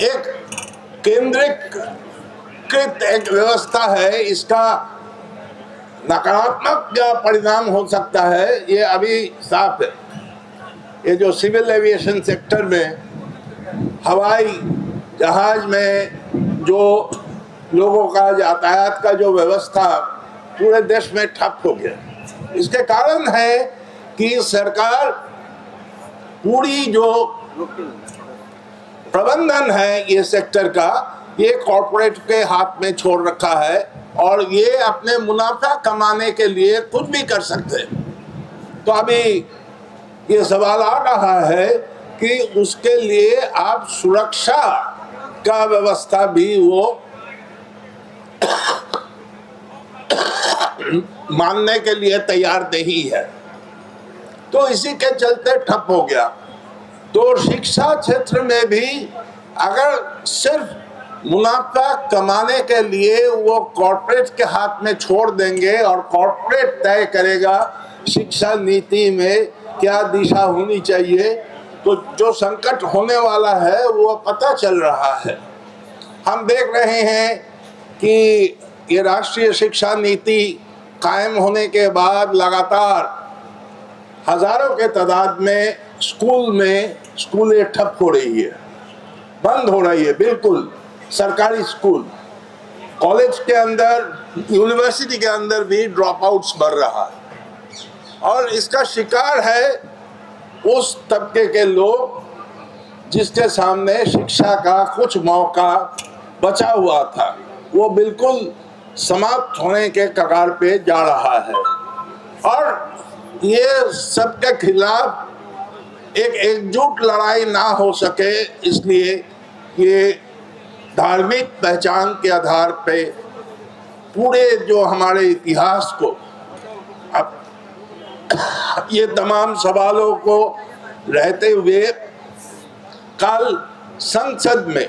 Speaker 10: एक केंद्रीकृत एक व्यवस्था है, इसका नकारात्मक क्या परिणाम हो सकता है ये अभी साफ है। ये जो सिविल एविएशन सेक्टर में, हवाई जहाज में जो लोगों का यातायात का जो व्यवस्था पूरे देश में ठप हो गया, इसके कारण है कि सरकार पूरी जो प्रबंधन है ये सेक्टर का, ये कॉर्पोरेट के हाथ में छोड़ रखा है और ये अपने मुनाफा कमाने के लिए कुछ भी कर सकते हैं। तो अभी ये सवाल आ रहा है कि उसके लिए आप सुरक्षा का व्यवस्था भी वो मानने के लिए तैयार नहीं है, तो इसी के चलते ठप हो गया। तो शिक्षा क्षेत्र में भी अगर सिर्फ मुनाफा कमाने के लिए वो कॉर्पोरेट के हाथ में छोड़ देंगे और कॉर्पोरेट तय करेगा शिक्षा नीति में क्या दिशा होनी चाहिए, तो जो संकट होने वाला है वो पता चल रहा है। हम देख रहे हैं कि ये राष्ट्रीय शिक्षा नीति कायम होने के बाद लगातार हजारों के तादाद में स्कूलें ठप हो रही है, बंद हो रही है। बिल्कुल सरकारी स्कूल, कॉलेज के अंदर, यूनिवर्सिटी के अंदर भी ड्रॉप आउट्स बढ़ रहा है और इसका शिकार है उस तबके के लोग जिसके सामने शिक्षा का कुछ मौका बचा हुआ था, वो बिल्कुल समाप्त होने के कगार पे जा रहा है। और ये सबके खिलाफ एक एकजुट लड़ाई ना हो सके, इसलिए ये धार्मिक पहचान के आधार पे पूरे जो हमारे इतिहास को, अब ये तमाम सवालों को रहते हुए कल संसद में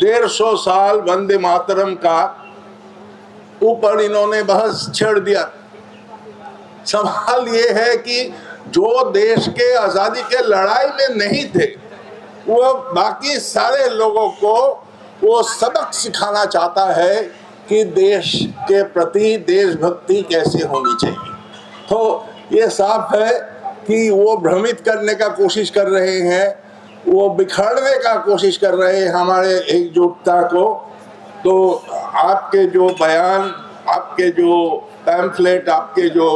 Speaker 10: 150 साल वंदे मातरम का ऊपर इन्होंने बहस छेड़ दिया। सवाल ये है कि जो देश के आज़ादी के लड़ाई में नहीं थे, वो बाकी सारे लोगों को वो सबक सिखाना चाहता है कि देश के प्रति देशभक्ति कैसे होनी चाहिए। तो ये साफ है कि वो भ्रमित करने का कोशिश कर रहे हैं
Speaker 2: वो बिखरने का कोशिश कर रहे हैं हमारे एकजुटता को। तो आपके जो बयान, आपके जो पैम्फलेट, आपके जो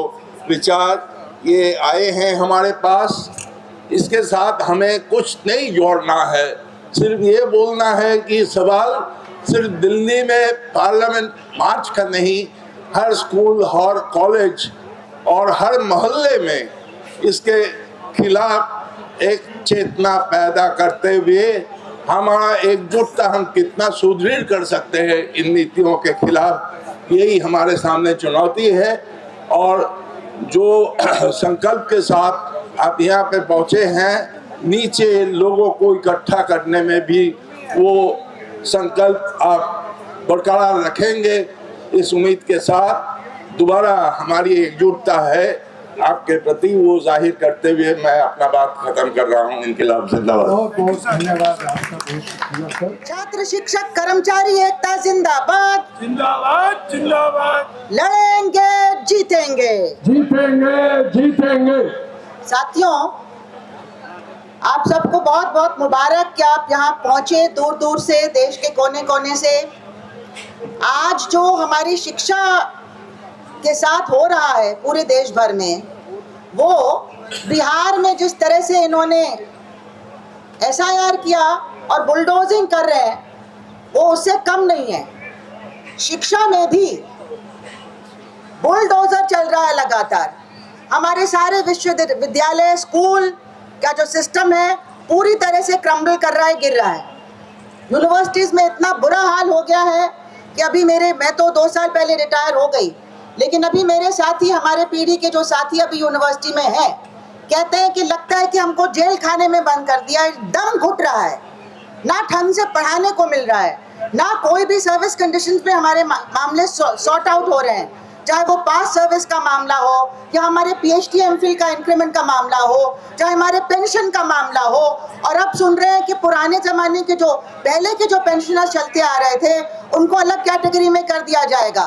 Speaker 2: विचार ये आए हैं हमारे पास, इसके साथ हमें कुछ नहीं जोड़ना है। सिर्फ ये बोलना है कि सवाल सिर्फ दिल्ली में पार्लियामेंट मार्च का नहीं, हर स्कूल, हर कॉलेज और हर मोहल्ले में इसके खिलाफ एक चेतना पैदा करते हुए हमारा एकजुटता हम कितना सुदृढ़ कर सकते हैं इन नीतियों के खिलाफ, यही हमारे सामने चुनौती है। और जो संकल्प के साथ आप यहाँ पे पहुँचे हैं, नीचे लोगों को इकट्ठा करने में भी वो संकल्प आप बरकरार रखेंगे, इस उम्मीद के साथ दोबारा हमारी एकजुटता है आपके प्रति वो जाहिर करते हुए मैं अपना बात खत्म कर रहा हूँ। इनकलाब जिंदाबाद।
Speaker 8: बहुत बहुत धन्यवाद आपका, बहुत शुक्रिया सर।
Speaker 15: छात्र शिक्षक कर्मचारी एकता जिंदाबाद
Speaker 7: जिंदाबाद जिंदाबाद।
Speaker 15: लड़ेंगे जीतेंगे
Speaker 7: जीतेंगे जीतेंगे।
Speaker 15: साथियों, आप सबको बहुत बहुत मुबारक कि आप यहाँ पहुँचे दूर दूर से, देश के कोने कोने से। आज जो हमारी शिक्षा के साथ हो रहा है पूरे देश भर में, वो बिहार में जिस तरह से इन्होंने SIR किया और बुलडोजिंग कर रहे हैं, वो उससे कम नहीं है। शिक्षा में भी बुलडोजर चल रहा है लगातार। हमारे सारे विश्वविद्यालय, स्कूल का जो सिस्टम है पूरी तरह से क्रम्बल कर रहा है, गिर रहा है। यूनिवर्सिटीज़ में इतना बुरा हाल हो गया है कि अभी मैं तो 2 साल पहले रिटायर हो गई, लेकिन अभी मेरे साथी, हमारे पीढ़ी के जो साथी अभी यूनिवर्सिटी में हैं, कहते हैं कि लगता है कि हमको जेल खाने में बंद कर दिया है। दम घुट रहा है, ना ढंग से पढ़ाने को मिल रहा है, ना कोई भी सर्विस कंडीशंस पे हमारे मामले सॉर्ट आउट हो रहे हैं, चाहे वो पास सर्विस का मामला हो, या हमारे PhD MPhil का इंक्रीमेंट का मामला हो, चाहे हमारे पेंशन का मामला हो। और अब सुन रहे हैं कि पुराने ज़माने के जो पहले के जो पेंशनर्स चलते आ रहे थे, उनको अलग कैटेगरी में कर दिया जाएगा।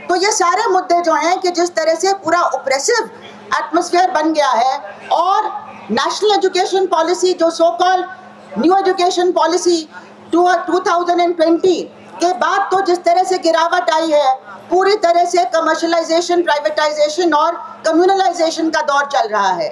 Speaker 15: तो ये सारे मुद्दे जो हैं कि जिस तरह से पूरा ऑपरेसिव एटमॉस्फेयर बन गया है, और नेशनल एजुकेशन पॉलिसी जो so called new education policy 2020 के बाद तो जिस तरह से गिरावट आई है, पूरी तरह से कमर्शलाइजेशन, प्राइवेटाइजेशन और कम्युनलाइजेशन का दौर चल रहा है।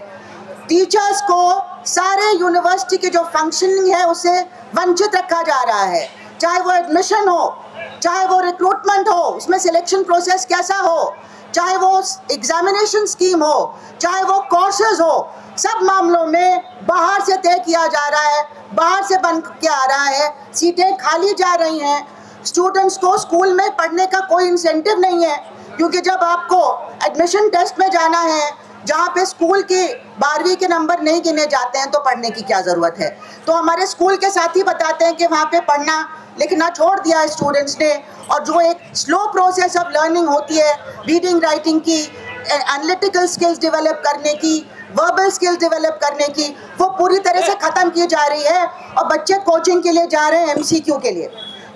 Speaker 15: टीचर्स को सारे यूनिवर्सिटी की जो फंक्शनिंग है उसे वंचित रखा जा रहा है, चाहे वो एडमिशन हो, चाहे वो रिक्रूटमेंट हो, उसमें सिलेक्शन प्रोसेस कैसा हो, चाहे वो एग्जामिनेशन स्कीम हो, चाहे वो कोर्सेज हो, सब मामलों में बाहर से तय किया जा रहा है, बाहर से बन के आ रहा है। सीटें खाली जा रही हैं, स्टूडेंट्स को स्कूल में पढ़ने का कोई इंसेंटिव नहीं है, क्योंकि जब आपको एडमिशन टेस्ट में जाना है, जहाँ पे स्कूल के 12वीं के नंबर नहीं गिने जाते हैं, तो पढ़ने की क्या ज़रूरत है। तो हमारे स्कूल के साथी बताते हैं कि वहाँ पे पढ़ना लिखना छोड़ दिया है स्टूडेंट्स ने, और जो एक स्लो प्रोसेस ऑफ लर्निंग होती है, रीडिंग राइटिंग की, एनालिटिकल स्किल्स डेवलप करने की, वर्बल स्किल्स डेवलप करने की, वो पूरी तरह से ख़त्म की जा रही है। और बच्चे कोचिंग के लिए जा रहे हैं MCQ के लिए।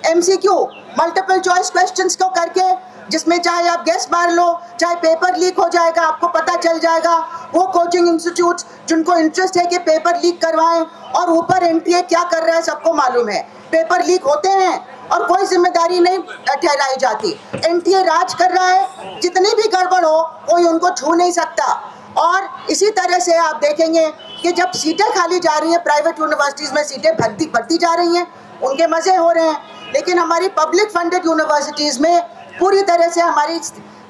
Speaker 15: MCQ मल्टीपल चॉइस क्वेश्चंस को करके, जिसमें चाहे आप गेस मार लो, चाहे पेपर लीक हो जाएगा, आपको पता चल जाएगा। वो कोचिंग इंस्टीट्यूट्स जिनको इंटरेस्ट है कि पेपर लीक करवाएं, और ऊपर NTA क्या कर रहा है सबको मालूम है। पेपर लीक होते हैं और कोई जिम्मेदारी नहीं ठहराई जाती। NTA राज कर रहा है, जितनी भी गड़बड़ हो कोई उनको छू नहीं सकता। और इसी तरह से आप देखेंगे कि जब सीटें खाली जा रही हैं, प्राइवेट यूनिवर्सिटीज़ में सीटें भरती जा रही हैं, उनके मज़े हो रहे हैं, लेकिन हमारी पब्लिक फंडेड यूनिवर्सिटीज़ में पूरी तरह से हमारी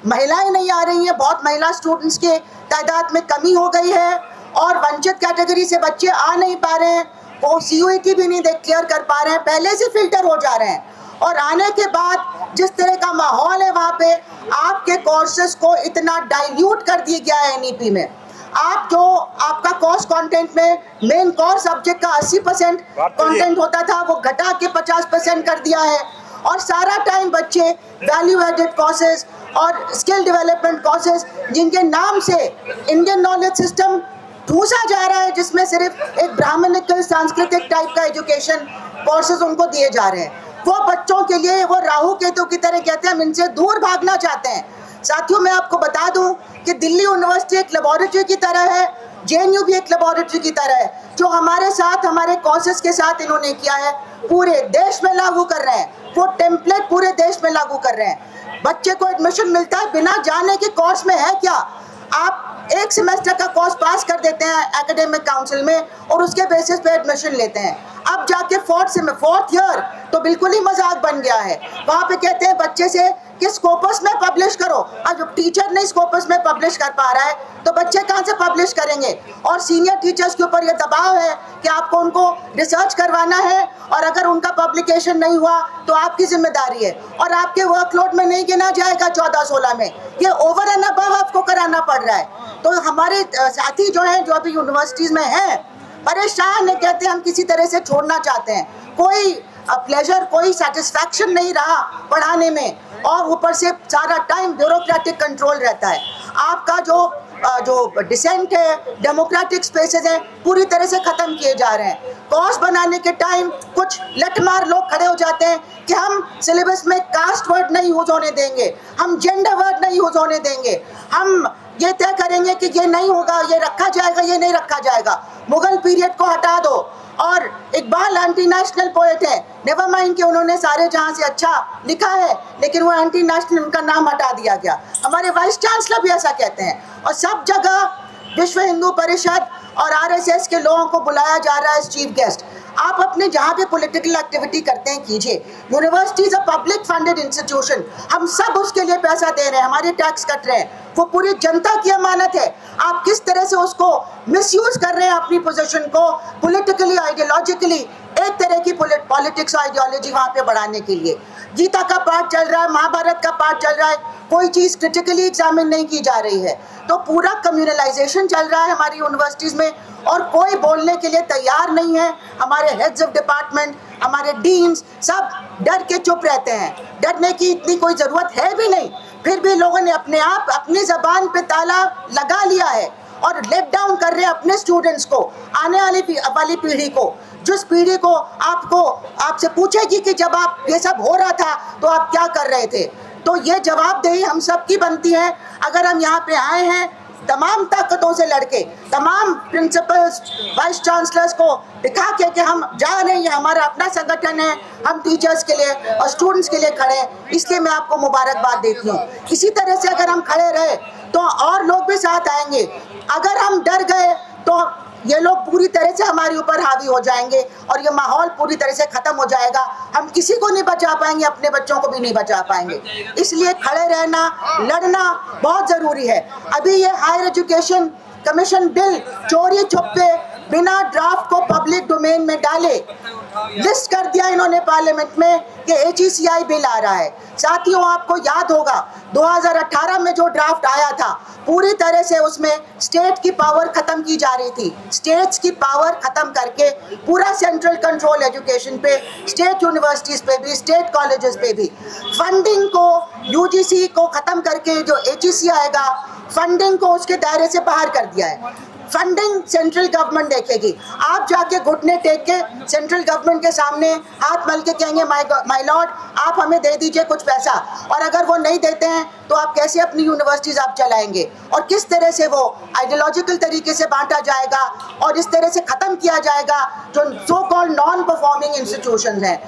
Speaker 15: महिलाएं नहीं आ रही हैं। बहुत महिला स्टूडेंट्स के तादाद में कमी हो गई है, और वंचित कैटेगरी से बच्चे आ नहीं पा रहे हैं, वो CUET भी नहीं क्लियर कर पा रहे हैं, पहले से फिल्टर हो जा रहे हैं। और आने के बाद जिस तरह का माहौल है वहाँ पे, आपके कोर्सेज को इतना डाइल्यूट कर दिया गया है NEP में। आपका कोर्स कंटेंट में मेन कोर सब्जेक्ट का 80% कंटेंट होता था, वो घटा के 50% कर दिया है। और सारा टाइम बच्चे वैल्यू एडेड कोर्सेज और स्किल डेवलपमेंट कोर्सेज, जिनके नाम से इंडियन नॉलेज सिस्टम ठूसा जा रहा है, जिसमें सिर्फ एक ब्राह्मणिकल सांस्कृतिक टाइप का एजुकेशन कोर्सेज उनको दिए जा रहे हैं, वो बच्चों के लिए वो राहु केतु की तरह कहते हैं, हम इनसे दूर भागना चाहते हैं। साथियों, मैं आपको बता दूं कि दिल्ली यूनिवर्सिटी एक लेबोरेटरी की तरह है, JNU भी एक लेबोरेटरी की तरह है, जो हमारे साथ हमारे कोर्सेज के साथ इन्होंने किया है, पूरे देश में लागू कर रहे हैं, वो टेम्पलेट पूरे देश में लागू कर रहे हैं। बच्चे को एडमिशन मिलता है बिना जाने के कोर्स में है क्या। आप एक सेमेस्टर का कोर्स पास कर देते हैं एकेडमिक काउंसिल में और उसके बेसिस पे एडमिशन लेते हैं। अब जाके फोर्थ ईयर तो बिल्कुल ही मजाक बन गया है। वहाँ पे कहते हैं बच्चे से कि स्कोपस में पब्लिश करो। अब जब टीचर नहीं स्कोपस में पब्लिश कर पा रहा है तो बच्चे कहाँ से पब्लिश करेंगे। और सीनियर टीचर्स के ऊपर ये दबाव है कि आपको उनको रिसर्च करवाना है और अगर उनका पब्लिकेशन नहीं हुआ तो आपकी जिम्मेदारी है और आपके वर्कलोड में नहीं गिना जाएगा 14-16 में, ये ओवर एंड अबव आपको कराना पड़ रहा है। तो हमारे साथी जो हैं, जो अभी यूनिवर्सिटीज़ में हैं, परेशान है, कहते हैं हम किसी तरह से छोड़ना चाहते हैं। कोई प्लेजर, कोई सेटिस्फैक्शन नहीं रहा पढ़ाने में और ऊपर से सारा टाइम ब्यूरोक्रेटिक कंट्रोल रहता है। आपका जो डिसेंट है, डेमोक्रेटिक स्पेसेस हैं, पूरी तरह से ख़त्म किए जा रहे हैं। कोर्स बनाने के टाइम कुछ लठमार लोग खड़े हो जाते हैं कि हम सिलेबस में कास्ट वर्ड नहीं यूज होने देंगे, हम जेंडर वर्ड नहीं यूज होने देंगे, हम ये तय करेंगे कि ये नहीं होगा, ये रखा जाएगा, ये नहीं रखा जाएगा। मुगल पीरियड को हटा दो। और इकबाल एंटी नेशनल पोएट है, नेवर माइंड कि उन्होंने सारे जहां से अच्छा लिखा है, लेकिन वो एंटी नेशनल, उनका नाम हटा दिया गया। हमारे वाइस चांसलर भी ऐसा कहते हैं और सब जगह विश्व हिंदू परिषद और RSS के लोगों को बुलाया जा रहा है एज चीफ गेस्ट। आप अपने जहाँ पे पॉलिटिकल एक्टिविटी करते हैं कीजिए। University is a public funded institution, हम सब उसके लिए पैसा दे रहे हैं, हमारे टैक्स कट रहे हैं, वो पूरी जनता की अमानत है। आप किस तरह से उसको मिसयूज कर रहे हैं अपनी पोजीशन को पॉलिटिकली, आइडियोलॉजिकली, एक तरह की पॉलिटिक्स आइडियोलॉजी वहाँ पे बढ़ाने के लिए। गीता का पाठ चल रहा है, महाभारत का पाठ चल रहा है, कोई चीज़ क्रिटिकली एग्जामिन नहीं की जा रही है। तो पूरा कम्युनलाइजेशन चल रहा है हमारी यूनिवर्सिटीज़ में और कोई बोलने के लिए तैयार नहीं है। हमारे हेड्स ऑफ डिपार्टमेंट, हमारे डीन्स सब डर के चुप रहते हैं। डरने की इतनी कोई ज़रूरत है भी नहीं, फिर भी लोगों ने अपने आप अपनी ज़बान पे ताला लगा लिया है और लेट डाउन कर रहे हैं अपने स्टूडेंट्स को, आने वाली पीढ़ी को, जिस पीढ़ी को आपसे पूछेगी कि जब आप ये सब हो रहा था तो आप क्या कर रहे थे। तो ये जवाबदेही हम सब की बनती है। अगर हम यहाँ पे आए हैं तमाम ताकतों से लड़के, तमाम प्रिंसिपल्स, वाइस चांसलर्स को दिखा के कि हम जा रहे हैं, हमारा अपना संगठन है, हम टीचर्स के लिए और स्टूडेंट्स के लिए खड़े हैं, इसलिए मैं आपको मुबारकबाद देती हूँ। इसी तरह से अगर हम खड़े रहे तो और लोग भी साथ आएंगे। अगर हम डर गए तो ये लोग पूरी तरह से हमारे ऊपर हावी हो जाएंगे और ये माहौल पूरी तरह से ख़त्म हो जाएगा। हम किसी को नहीं बचा पाएंगे, अपने बच्चों को भी नहीं बचा पाएंगे। इसलिए खड़े रहना, लड़ना बहुत ज़रूरी है। अभी ये हायर एजुकेशन कमीशन बिल चोरी छुपे बिना ड्राफ्ट को पब्लिक डोमेन में डाले लिस्ट कर दिया इन्होंने पार्लियामेंट में कि HECI बिल आ रहा है। साथियों, आपको याद होगा 2018 में जो ड्राफ्ट आया था, पूरी तरह से उसमें स्टेट की पावर खत्म की जा रही थी। स्टेट्स की पावर खत्म करके पूरा सेंट्रल कंट्रोल एजुकेशन पे, स्टेट यूनिवर्सिटीज़ पे भी, स्टेट कॉलेजेस पे भी, फंडिंग को UGC को खत्म करके जो HEC आएगा, फंडिंग को उसके दायरे से बाहर कर दिया है। फंडिंग सेंट्रल गवर्नमेंट देखेगी। आप जाके घुटने टेक के सेंट्रल गवर्नमेंट के सामने हाथ मल के कहेंगे माय लॉर्ड आप हमें दे दीजिए कुछ पैसा, और अगर वो नहीं देते हैं तो आप कैसे अपनी यूनिवर्सिटीज़ आप चलाएंगे और किस तरह से वो आइडियोलॉजिकल तरीके से बांटा जाएगा और इस तरह से ख़त्म किया जाएगा जो so called non performing institution हैं।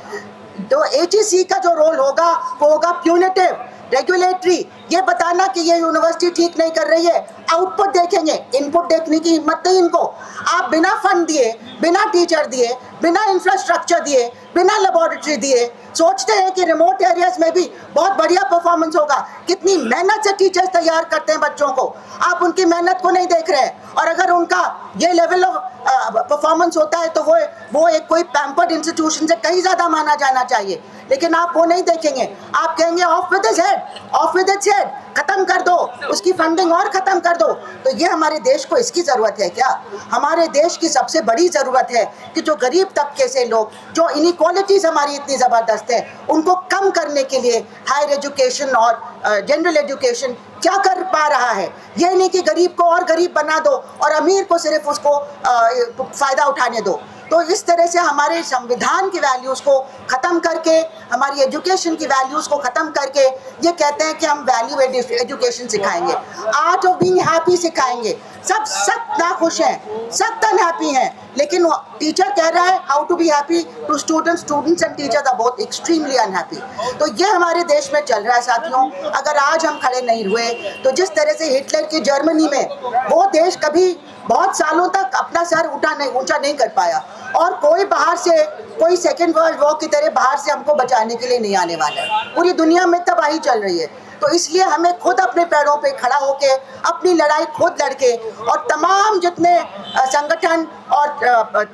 Speaker 15: तो HEC का जो रोल होगा वो होगा प्यूनिटिव, रेगुलेटरी, ये बताना कि ये यूनिवर्सिटी ठीक नहीं कर रही है। आउटपुट देखेंगे, इनपुट देखने की हिम्मत नहीं इनको। आप बिना फंड दिए, बिना टीचर दिए, बिना इंफ्रास्ट्रक्चर दिए, बिना लेबोरेटरी दिए सोचते हैं कि रिमोट एरियाज में भी बहुत बढ़िया परफॉर्मेंस होगा। कितनी मेहनत से टीचर्स तैयार करते हैं बच्चों को, आप उनकी मेहनत को नहीं देख रहे हैं। और अगर उनका ये लेवल ऑफ परफॉर्मेंस होता है तो वो एक कोई पैम्पर्ड इंस्टीट्यूशन से कहीं ज़्यादा माना जाना चाहिए, लेकिन आप वो नहीं देखेंगे। आप कहेंगे of with its head, of with its head, खत्म कर दो उसकी फंडिंग और ख़त्म कर दो। तो ये हमारे देश को इसकी ज़रूरत है क्या? हमारे देश की सबसे बड़ी ज़रूरत है कि जो गरीब तबके से लोग, जो इनइक्वालिटीज़ हमारी इतनी ज़बरदस्त है, उनको कम करने के लिए हायर एजुकेशन और जनरल एजुकेशन क्या कर पा रहा है। ये नहीं कि गरीब को और गरीब बना दो और अमीर को सिर्फ उसको फ़ायदा उठाने दो। तो इस तरह से हमारे संविधान की वैल्यूज़ को ख़त्म करके, हमारी एजुकेशन की वैल्यूज़ को ख़त्म करके ये कहते हैं कि हम वैल्यू एजुकेशन सिखाएंगे, आर्ट ऑफ बीइंग हैप्पी सिखाएंगे। सब सख्त नाखुश हैं, सख्त अनहैप्पी हैं, लेकिन टीचर कह रहा है how to be happy to students and teachers are both extremely unhappy. तो ये हमारे देश में चल रहा है साथियों। अगर आज हम खड़े नहीं हुए तो जिस तरह से हिटलर की जर्मनी में वो देश कभी बहुत सालों तक अपना सर ऊंचा नहीं कर पाया, और कोई बाहर से, कोई सेकेंड वर्ल्ड वॉर की तरह बाहर से हमको बचाने के लिए नहीं आने वाला है। पूरी दुनिया में तबाही चल रही है, तो इसलिए हमें खुद अपने पैरों पे खड़ा होके अपनी लड़ाई खुद लड़के, और तमाम जितने संगठन और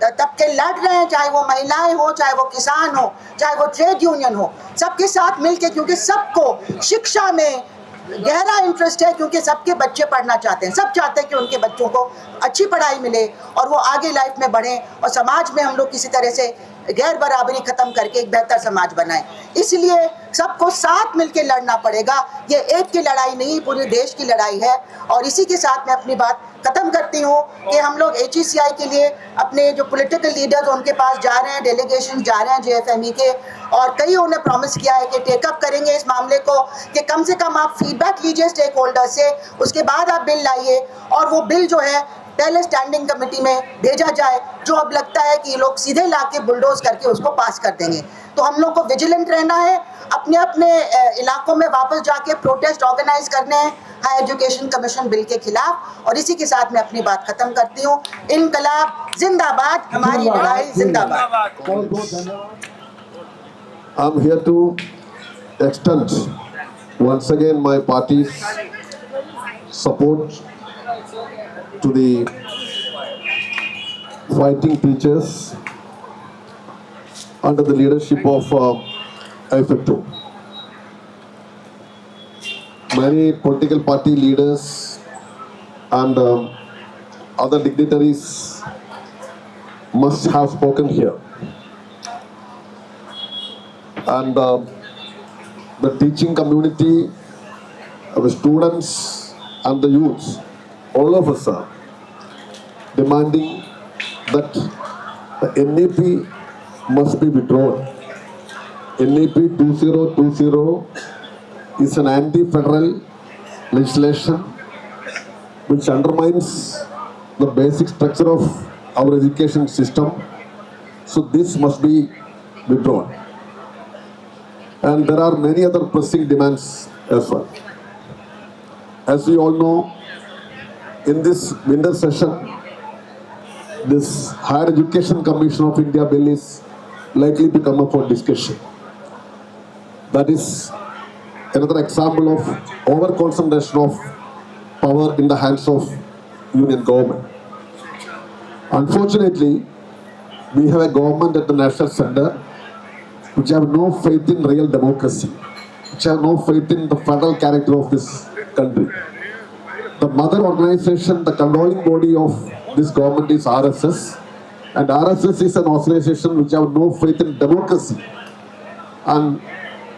Speaker 15: तबके लड़ रहे हैं, चाहे वो महिलाएं हो, चाहे वो किसान हो, चाहे वो ट्रेड यूनियन हो, सबके साथ मिलके, क्योंकि सबको शिक्षा में गहरा इंटरेस्ट है, क्योंकि सबके बच्चे पढ़ना चाहते हैं, सब चाहते हैं कि उनके बच्चों को अच्छी पढ़ाई मिले और वो आगे लाइफ में बढ़ें, और समाज में हम लोग किसी तरह से गैर बराबरी खत्म करके एक बेहतर समाज बनाएं। इसलिए सबको साथ मिलकर लड़ना पड़ेगा। ये एक की लड़ाई नहीं, पूरे देश की लड़ाई है। और इसी के साथ मैं अपनी बात खत्म करती हूँ कि हम लोग HECI के लिए अपने जो पॉलिटिकल लीडर्स उनके पास जा रहे हैं, डेलीगेशन जा रहे हैं JFME के, और कई उन्होंने प्रॉमिस किया है कि टेकअप करेंगे इस मामले को, कि कम से कम आप फीडबैक लीजिए स्टेक होल्डर से, उसके बाद आप बिल लाइए, और वो बिल जो है पहले स्टैंडिंग कमेटी में भेजा जाए, जो अब लगता है कि ये लोग सीधे लाके बुलडोज करके उसको पास कर देंगे। तो हम लोग को विजिलेंट रहना है, अपने अपने इलाकों में वापस जाके प्रोटेस्ट ऑर्गेनाइज करने हैं हाई एजुकेशन कमीशन बिल के खिलाफ। और इसी के साथ मैं अपनी बात खत्म करती हूँ। इनकलाब जिंदाबाद, हमारी लड़ाई जिंदाबाद।
Speaker 16: I'm here to extend once again my party's support to the fighting teachers under the leadership of IFFTO. Many political party leaders and other dignitaries must have spoken here. And the teaching community, the students and the youths, all of us are demanding that the NEP must be withdrawn. NEP 2020 is an anti-federal legislation which undermines the basic structure of our education system. So this must be withdrawn. And there are many other pressing demands as well. As we all know, in this winter session, this Higher Education Commission of India bill is likely to come up for discussion. That is another example of over-concentration of power in the hands of union government. Unfortunately, we have a government at the national center which have no faith in real democracy, which have no faith in the federal character of this country. The mother organization, the controlling body of this government is RSS, and RSS is an organization which have no faith in democracy. And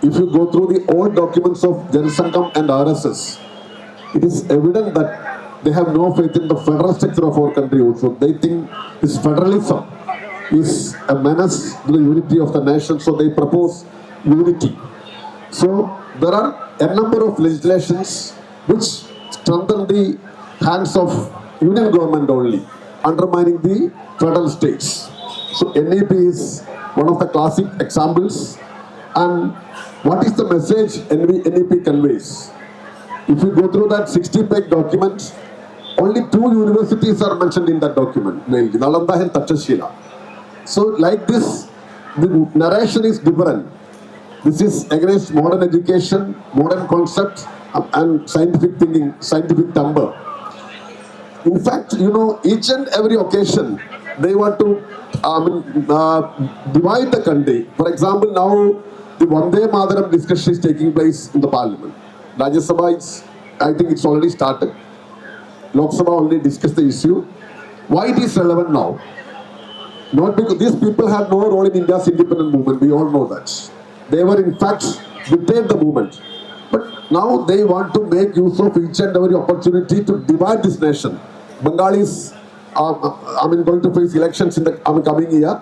Speaker 16: if you go through the old documents of Jansangham and RSS, it is evident that they have no faith in the federal structure of our country also. They think this federalism is a menace to the unity of the nation, so they propose unity. So there are a number of legislations which strengthen the hands of union government only, undermining the federal states. So NEP is one of the classic examples. And what is the message NEP conveys? If you go through that 60-page document, only 2 universities are mentioned in that document, mainly Nalanda and Takshashila. So like this, the narration is different. This is against modern education, modern concept, and scientific thinking, scientific number. In fact, you know, each and every occasion, they want to divide the country. For example, now the Vande Mataram discussion is taking place in the parliament. Rajya Sabha is, I think it's already started. Lok Sabha already discussed the issue. Why it is relevant now? Not because these people had no role in India's independent movement, we all know that. They were in fact betrayed the movement. But now they want to make use of each and every opportunity to divide this nation. Bengalis going to face elections in the coming year.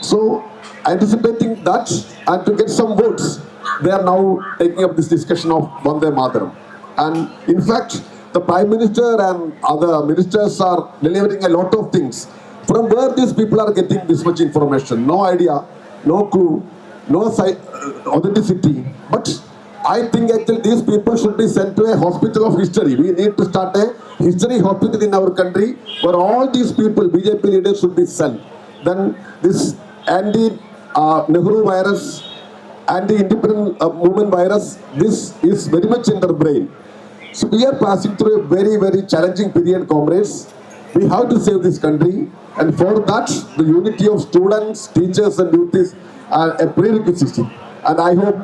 Speaker 16: So, anticipating that and to get some votes, they are now taking up this discussion of Vande Mataram. And in fact, the Prime Minister and other ministers are delivering a lot of things. From where these people are getting this much information? No idea, no clue, no authenticity. But I think actually these people should be sent to a hospital of history. We need to start a history hospital in our country where all these people, BJP leaders, should be sent. Then this anti-Nehru virus, anti-independent movement virus, this is very much in their brain. So we are passing through a very, very challenging period, comrades. We have to save this country, and for that, the unity of students, teachers and youth is a prerequisite. And I hope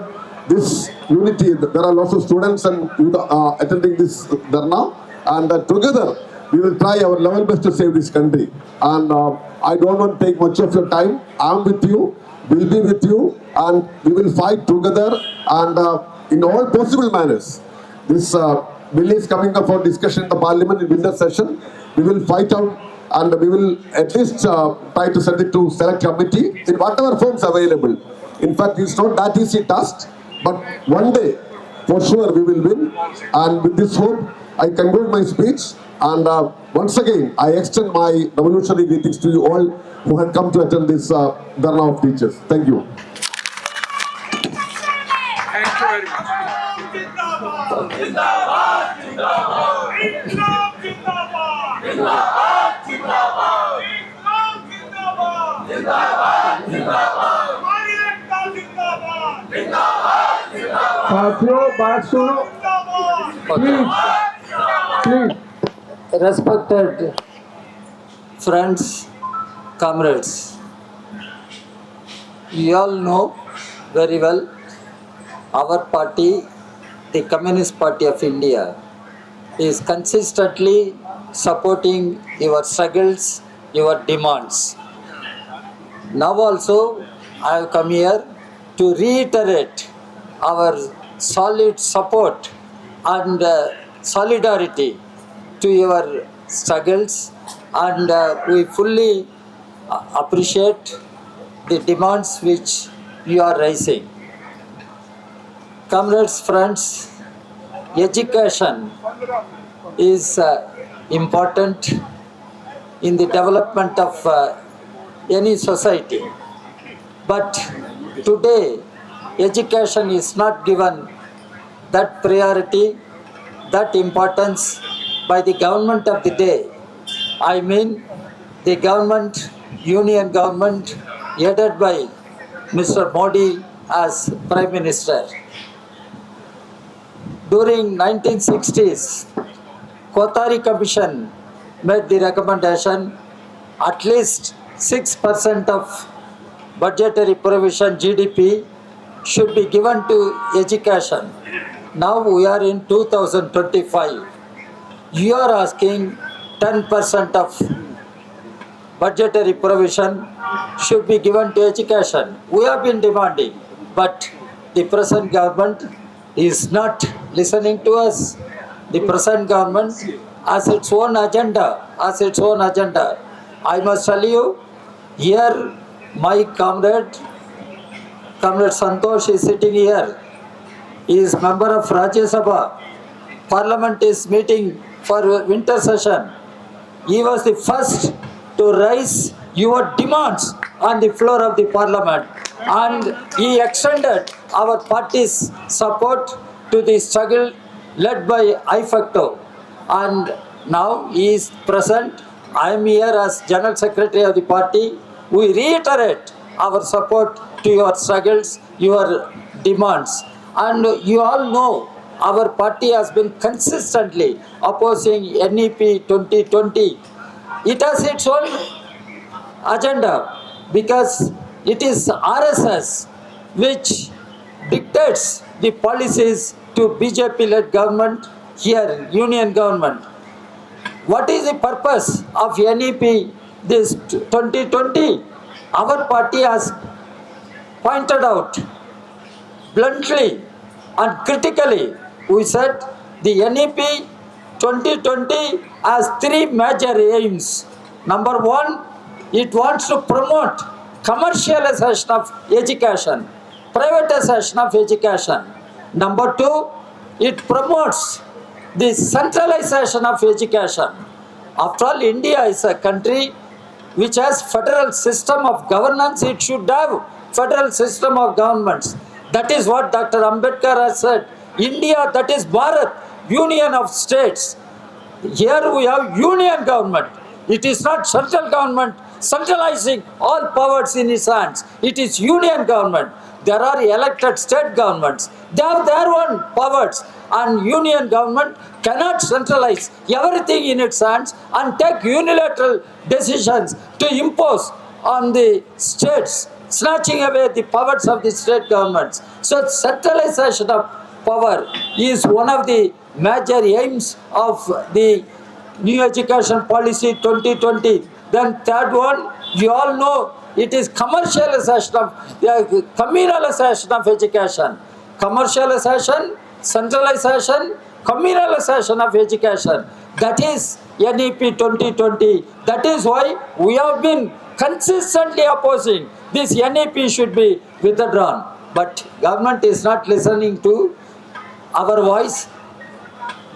Speaker 16: this unity, there are lots of students and youth attending this dharna, and together we will try our level best to save this country. And I don't want to take much of your time. I am with you, will be with you, and we will fight together and in all possible manners. This bill is coming up for discussion in the Parliament in winter session. We will fight out and we will at least try to send it to select committee in whatever forms available. In fact, it's not that easy task, but one day, for sure, we will win. And with this hope, I conclude my speech. And once again, I extend my revolutionary greetings to you all who had come to attend this Dharna of Teachers. Thank you.
Speaker 7: Thank you very much. साथियों बात सुनो please
Speaker 17: Respected friends, comrades, you all know very well our party, the Communist Party of India, is consistently supporting your struggles, your demands. Now also I have come here to reiterate our solid support and solidarity to your struggles, and we fully appreciate the demands which you are raising. Comrades, friends, education is important in the development of any society. But today, education is not given that priority, that importance by the government of the day. I mean the government, union government, headed by Mr. Modi as Prime Minister. During 1960s, Kothari Commission made the recommendation at least 6% of budgetary provision GDP should be given to education. Now we are in 2025. You are asking 10% of budgetary provision should be given to education. We have been demanding, but the present government is not listening to us. The present government has its own agenda, I must tell you, here my comrade Santosh is sitting here. He is member of Rajya Sabha. Parliament is meeting for winter session. He was the first to raise your demands on the floor of the Parliament, and he extended our party's support to the struggle led by IFACTO. And now he is present. I am here as General Secretary of the party. We reiterate our support to your struggles, your demands. And you all know our party has been consistently opposing NEP 2020. It has its own agenda because it is RSS which dictates the policies to BJP-led government here, union government. What is the purpose of NEP this 2020? Our party has pointed out bluntly and critically. We said the NEP 2020 has three major aims. Number one, it wants to promote commercialization of education, privatization of education. Number two, it promotes the centralization of education. After all, India is a country which has federal system of governance. It should have federal system of governments. That is what Dr. Ambedkar has said. India, that is Bharat, union of states. Here we have union government. It is not central government centralizing all powers in its hands. It is union government. There are elected state governments. They have their own powers, and union government cannot centralize everything in its hands and take unilateral decisions to impose on the states, snatching away the powers of the state governments. So centralization of power is one of the major aims of the new education policy 2020. Then third one, you all know, it is commercialization of communalization of education. Commercialization, centralization, communalization of education. That is NEP 2020. That is why we have been consistently opposing this NEP should be withdrawn. But government is not listening to our voice.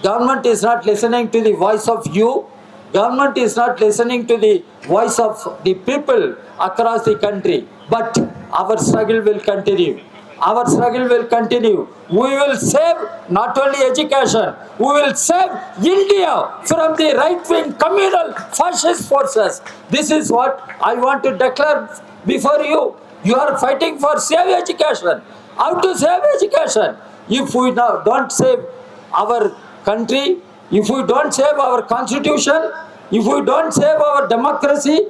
Speaker 17: Government is not listening to the voice of you. Government is not listening to the voice of the people across the country. But our struggle will continue. Our struggle will continue. We will save not only education, we will save India from the right-wing communal fascist forces. This is what I want to declare before you. You are fighting for save education. How to save education? If we now don't save our country, if we don't save our constitution, if we don't save our democracy,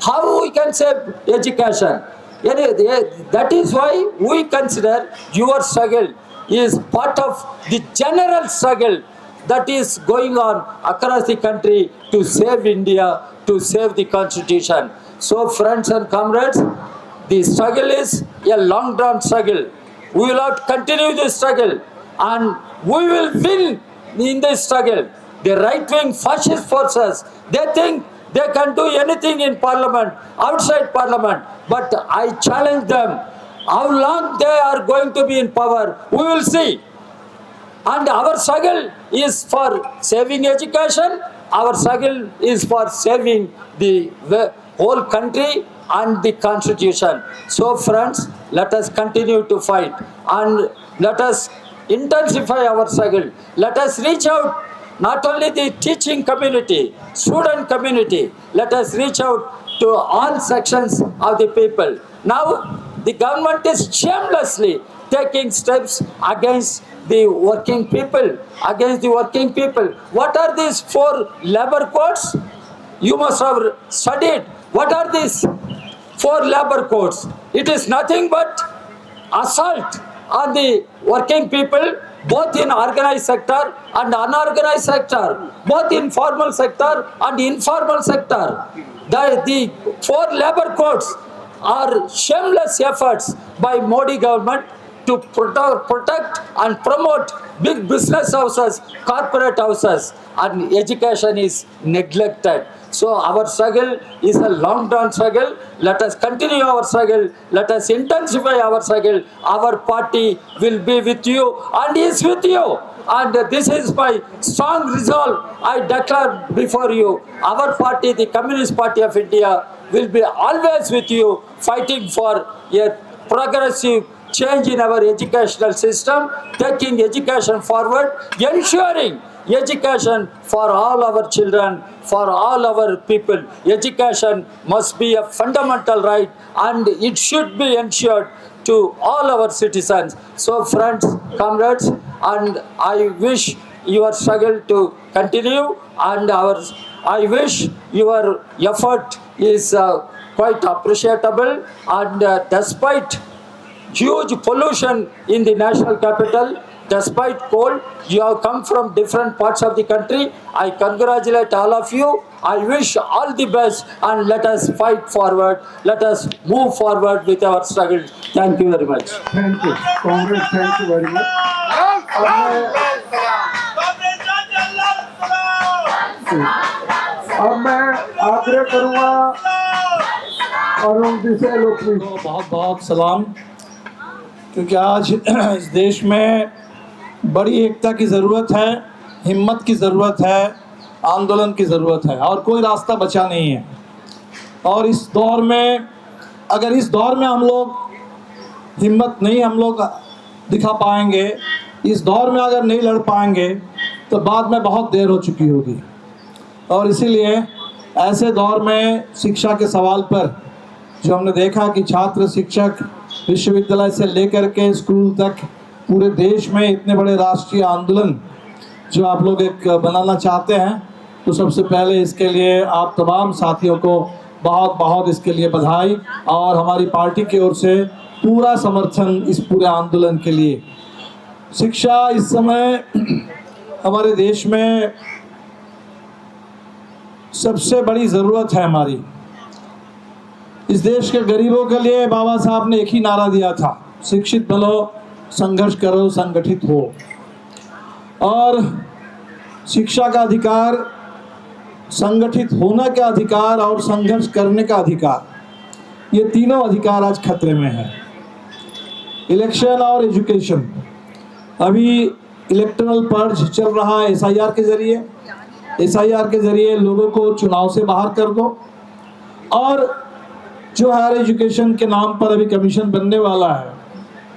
Speaker 17: how we can save education? That is why we consider your struggle is part of the general struggle that is going on across the country to save India, to save the constitution. So friends and comrades, the struggle is a long drawn struggle. We will have to continue this struggle and we will win in this struggle. The right-wing fascist forces, they think they can do anything in parliament, outside parliament. But I challenge them. How long they are going to be in power, we will see. And our struggle is for saving education. Our struggle is for saving the whole country and the constitution. So friends, let us continue to fight and let us intensify our struggle. Let us reach out not only the teaching community, student community, let us reach out to all sections of the people. Now, the government is shamelessly taking steps against the working people, What are these 4 labor codes? You must have studied. What are these 4 labor codes? It is nothing but assault on the working people, both in organized sector and unorganized sector, both in formal sector and informal sector. The 4 labor codes are shameless efforts by Modi government to protect and promote big business houses, corporate houses, and education is neglected. So our struggle is a long-term struggle. Let us continue our struggle. Let us intensify our struggle. Our party will be with you and is with you. And this is my strong resolve. I declare before you, our party, the Communist Party of India, will be always with you, fighting for a progressive change in our educational system, taking education forward, ensuring education for all our children, for all our people. Education must be a fundamental right and it should be ensured to all our citizens. So friends, comrades, and I wish your struggle to continue, and I wish your effort is quite appreciable, and despite huge pollution in the national capital, despite cold, you have come from different parts of the country. I congratulate all of you. I wish all the best, and let us fight forward. Let us move forward with our struggle. Thank you very much.
Speaker 8: Thank you. Congress, thank you very much. अब मैं
Speaker 7: आग्रह करूंगा अरुण जी से लोग
Speaker 18: बहुत बहुत सलाम, क्योंकि आज इस देश में बड़ी एकता की ज़रूरत है, हिम्मत की ज़रूरत है, आंदोलन की ज़रूरत है और कोई रास्ता बचा नहीं है। और इस दौर में अगर इस दौर में हम लोग हिम्मत नहीं हम लोग दिखा पाएंगे, इस दौर में अगर नहीं लड़ पाएंगे तो बाद में बहुत देर हो चुकी होगी। और इसीलिए ऐसे दौर में शिक्षा के सवाल पर जो हमने देखा कि छात्र, शिक्षक, विश्वविद्यालय से लेकर के स्कूल तक पूरे देश में इतने बड़े राष्ट्रीय आंदोलन जो आप लोग एक बनाना चाहते हैं, तो सबसे पहले इसके लिए आप तमाम साथियों को बहुत बहुत इसके लिए बधाई और हमारी पार्टी की ओर से पूरा समर्थन इस पूरे आंदोलन के लिए। शिक्षा इस समय हमारे देश में सबसे बड़ी ज़रूरत है हमारी। इस देश के गरीबों के लिए बाबा साहब ने एक ही नारा दिया था, शिक्षित बनो, संघर्ष करो, संगठित हो। और शिक्षा का अधिकार, संगठित होने का अधिकार और संघर्ष करने का अधिकार, ये तीनों अधिकार आज खतरे में है। इलेक्शन और एजुकेशन, अभी इलेक्टोरल पर्ज चल रहा है SIR के ज़रिए। SIR के ज़रिए लोगों को चुनाव से बाहर कर दो, और जो हायर एजुकेशन के नाम पर अभी कमीशन बनने वाला है,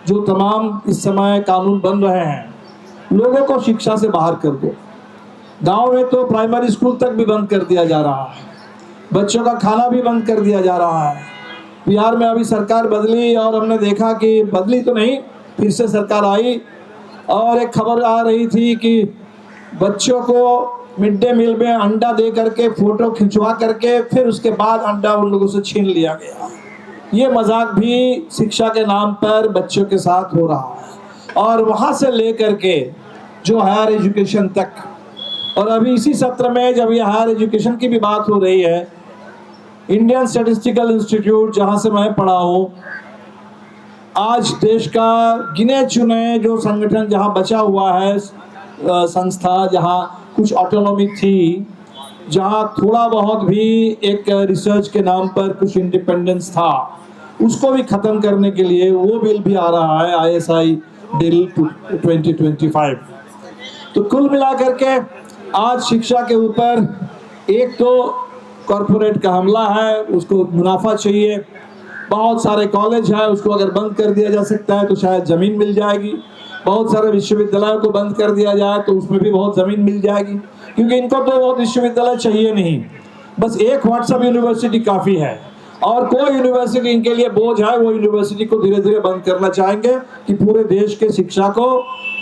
Speaker 18: जो तमाम इस समय कानून बन रहे हैं, लोगों को शिक्षा से बाहर कर दो। गांव में तो प्राइमरी स्कूल तक भी बंद कर दिया जा रहा है, बच्चों का खाना भी बंद कर दिया जा रहा है। बिहार में अभी सरकार बदली और हमने देखा कि बदली तो नहीं, फिर से सरकार आई और एक खबर आ रही थी कि बच्चों को मिड डे मील में अंडा दे करके फोटो खिंचवा करके फिर उसके बाद अंडा उन लोगों से छीन लिया गया। ये मजाक भी शिक्षा के नाम पर बच्चों के साथ हो रहा है, और वहाँ से ले करके जो हायर एजुकेशन तक। और अभी इसी सत्र में जब ये हायर एजुकेशन की भी बात हो रही है, इंडियन स्टैटिस्टिकल इंस्टीट्यूट जहाँ से मैं पढ़ा हूँ, आज देश का गिने चुने जो संगठन जहाँ बचा हुआ है, संस्था जहाँ कुछ ऑटोनॉमी थी, जहाँ थोड़ा बहुत भी एक रिसर्च के नाम पर कुछ इंडिपेंडेंस था, उसको भी ख़त्म करने के लिए वो बिल भी आ रहा है, ISI बिल 2025। तो कुल मिलाकर के आज शिक्षा के ऊपर एक तो कॉरपोरेट का हमला है, उसको मुनाफा चाहिए। बहुत सारे कॉलेज है, उसको अगर बंद कर दिया जा सकता है तो शायद ज़मीन मिल जाएगी। बहुत सारे विश्वविद्यालयों को बंद कर दिया जाए तो उसमें भी बहुत ज़मीन मिल जाएगी, क्योंकि इनको तो बहुत विश्वविद्यालय चाहिए नहीं, बस एक व्हाट्सएप यूनिवर्सिटी काफ़ी है। और कोई यूनिवर्सिटी इनके लिए बोझ है, वो यूनिवर्सिटी को धीरे धीरे बंद करना चाहेंगे कि पूरे देश के शिक्षा को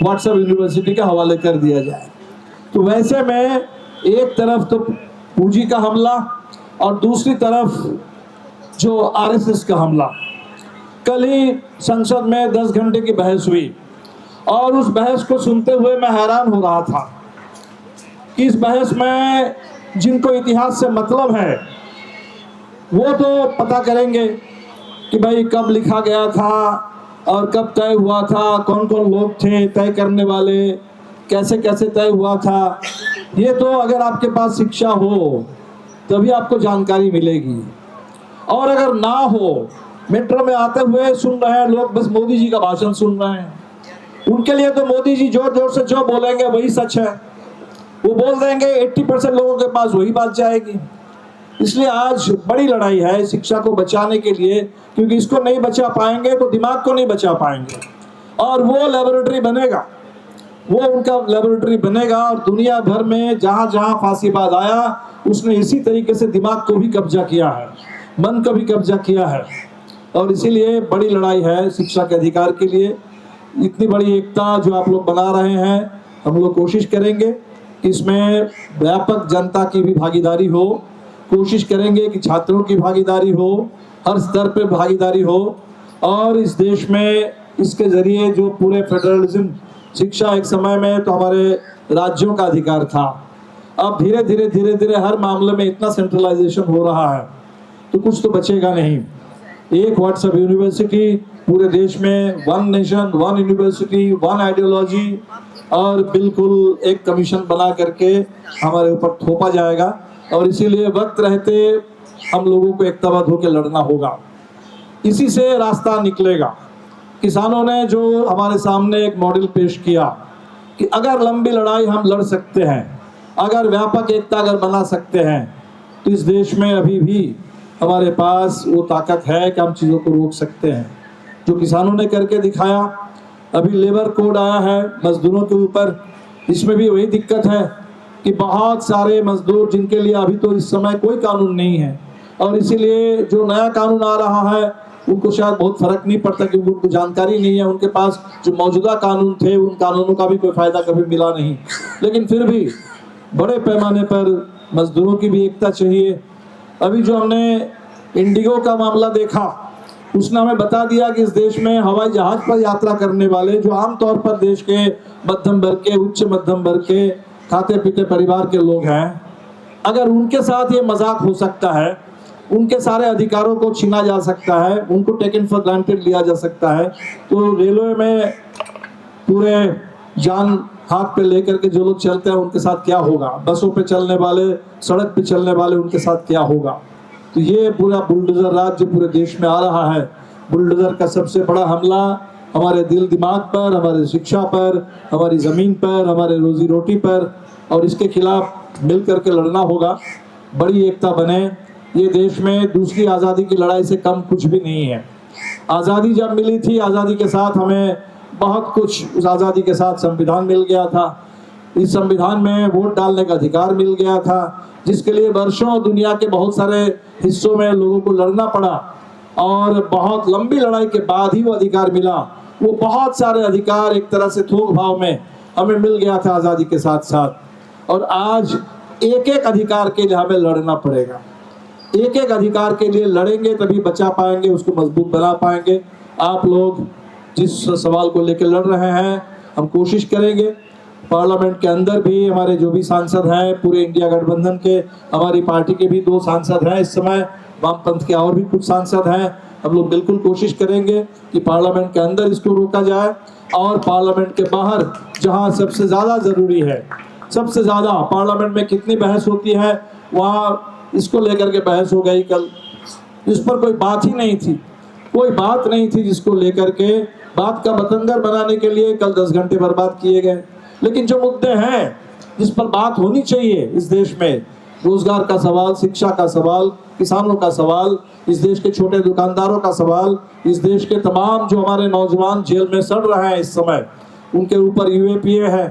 Speaker 18: व्हाट्सएप यूनिवर्सिटी के हवाले कर दिया जाए। तो वैसे में एक तरफ तो पूंजी का हमला और दूसरी तरफ जो RSS का हमला। कल ही संसद में 10 घंटे की बहस हुई और उस बहस को सुनते हुए मैं हैरान हो रहा था कि इस बहस में जिनको इतिहास से मतलब है वो तो पता करेंगे कि भाई कब लिखा गया था और कब तय हुआ था, कौन कौन लोग थे तय करने वाले, कैसे कैसे तय हुआ था। ये तो अगर आपके पास शिक्षा हो तभी आपको जानकारी मिलेगी, और अगर ना हो, मेट्रो में आते हुए सुन रहे हैं लोग, बस मोदी जी का भाषण सुन रहे हैं, उनके लिए तो मोदी जी जोर जोर से जो बोलेंगे वही सच है, वो बोल देंगे 80% लोगों के पास वही बात जाएगी। इसलिए आज बड़ी लड़ाई है शिक्षा को बचाने के लिए, क्योंकि इसको नहीं बचा पाएंगे तो दिमाग को नहीं बचा पाएंगे, और वो लेबोरेटरी बनेगा, वो उनका लेबोरेटरी बनेगा। और दुनिया भर में जहाँ जहाँ फांसीबाज आया उसने इसी तरीके से दिमाग को भी कब्जा किया है, मन को भी कब्जा किया है। और इसीलिए बड़ी लड़ाई है शिक्षा के अधिकार के लिए। इतनी बड़ी एकता जो आप लोग बना रहे हैं, हम लोग कोशिश करेंगे कि इसमें व्यापक जनता की भी भागीदारी हो, कोशिश करेंगे कि छात्रों की भागीदारी हो, हर स्तर पर भागीदारी हो, और इस देश में इसके ज़रिए जो पूरे फेडरलिज्म, शिक्षा एक समय में तो हमारे राज्यों का अधिकार था, अब धीरे धीरे धीरे धीरे हर मामले में इतना सेंट्रलाइजेशन हो रहा है तो कुछ तो बचेगा नहीं। एक व्हाट्सएप यूनिवर्सिटी पूरे देश में, 1 नेशन 1 यूनिवर्सिटी 1 आइडियोलॉजी, और बिल्कुल एक कमीशन बना करके हमारे ऊपर थोपा जाएगा और इसीलिए वक्त रहते हम लोगों को एकताबद्ध होकर लड़ना होगा। इसी से रास्ता निकलेगा। किसानों ने जो हमारे सामने एक मॉडल पेश किया कि अगर लंबी लड़ाई हम लड़ सकते हैं, अगर व्यापक एकता अगर बना सकते हैं, तो इस देश में अभी भी हमारे पास वो ताकत है कि हम चीज़ों को रोक सकते हैं। जो किसानों ने करके दिखाया, अभी लेबर कोड आया है मजदूरों के ऊपर, इसमें भी वही दिक्कत है कि बहुत सारे मजदूर जिनके लिए अभी तो इस समय कोई कानून नहीं है, और इसीलिए जो नया कानून आ रहा है उनको शायद बहुत फर्क नहीं पड़ता क्योंकि उनको जानकारी नहीं है, उनके पास जो मौजूदा कानून थे उन कानूनों का भी कोई फायदा कभी मिला नहीं। लेकिन फिर भी बड़े पैमाने पर मजदूरों की भी एकता चाहिए। अभी जो हमने इंडिगो का मामला देखा, उसने हमें बता दिया कि इस देश में हवाई जहाज पर यात्रा करने वाले जो आमतौर पर देश के मध्यम वर्ग के, उच्च मध्यम वर्ग के, खाते पीते परिवार के लोग हैं, अगर उनके साथ ये मजाक हो सकता है, उनके सारे अधिकारों को छीना जा सकता है, उनको टेकन फॉर ग्रांटेड लिया जा सकता है, तो रेलवे में पूरे जान हाथ पे लेकर के जो लोग चलते हैं उनके साथ क्या होगा, बसों पे चलने वाले, सड़क पे चलने वाले, उनके साथ क्या होगा। तो ये पूरा बुलडोजर राज जो पूरे देश में आ रहा है, बुलडोजर का सबसे बड़ा हमला हमारे दिल दिमाग पर, हमारे शिक्षा पर, हमारी ज़मीन पर, हमारे रोजी रोटी पर, और इसके खिलाफ मिल करके लड़ना होगा। बड़ी एकता बने। ये देश में दूसरी आज़ादी की लड़ाई से कम कुछ भी नहीं है। आज़ादी जब मिली थी, आज़ादी के साथ हमें बहुत कुछ, उस आज़ादी के साथ संविधान मिल गया था, इस संविधान में वोट डालने का अधिकार मिल गया था, जिसके लिए वर्षों दुनिया के बहुत सारे हिस्सों में लोगों को लड़ना पड़ा, और बहुत लंबी लड़ाई के बाद ही वो अधिकार मिला। वो बहुत सारे अधिकार एक तरह से थोक भाव में हमें मिल गया था आज़ादी के साथ साथ, और आज एक एक अधिकार के लिए हमें लड़ना पड़ेगा। एक एक अधिकार के लिए लड़ेंगे तभी बचा पाएंगे, उसको मजबूत बना पाएंगे। आप लोग जिस सवाल को लेकर लड़ रहे हैं, हम कोशिश करेंगे पार्लियामेंट के अंदर भी हमारे जो भी सांसद हैं, पूरे इंडिया गठबंधन के, हमारी पार्टी के भी 2 सांसद हैं इस समय, वामपंथ के और भी कुछ सांसद हैं, हम लोग बिल्कुल कोशिश करेंगे कि पार्लियामेंट के अंदर इसको रोका जाए, और पार्लियामेंट के बाहर जहां सबसे ज़्यादा ज़रूरी है, सबसे ज़्यादा पार्लियामेंट में कितनी बहस होती है, वहाँ इसको लेकर के बहस हो गई। कल इस पर कोई बात ही नहीं थी, कोई बात नहीं थी जिसको लेकर के बात का बतंगड़ बनाने के लिए कल 10 घंटे बर्बाद किए गए। लेकिन जो मुद्दे हैं जिस पर बात होनी चाहिए इस देश में, रोजगार का सवाल, शिक्षा का सवाल, किसानों का सवाल, इस देश के छोटे दुकानदारों का सवाल, इस देश के तमाम जो हमारे नौजवान जेल में सड़ रहे हैं इस समय, उनके ऊपर यूएपीए है,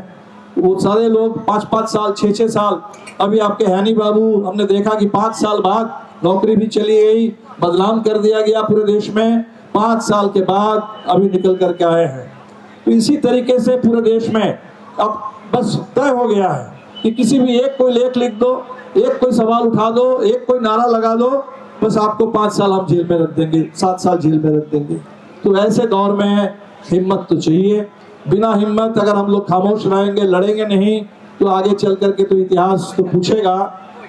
Speaker 18: वो सारे लोग 5-5 साल, 6-6 साल, अभी आपके हैनी बाबू, हमने देखा कि 5 साल बाद नौकरी भी चली गई, बदनाम कर दिया गया पूरे देश में, 5 साल के बाद अभी निकल करके आए हैं। तो इसी तरीके से पूरे देश में अब बस तय हो गया है कि किसी भी एक कोई लेख लिख दो, एक कोई सवाल उठा दो, एक कोई नारा लगा दो, बस आपको 5 साल हम जेल में रख देंगे, 7 साल जेल में रख देंगे। तो ऐसे दौर में हिम्मत तो चाहिए। बिना हिम्मत अगर हम लोग खामोश रहेंगे, लड़ेंगे नहीं, तो आगे चल करके तो इतिहास तो पूछेगा,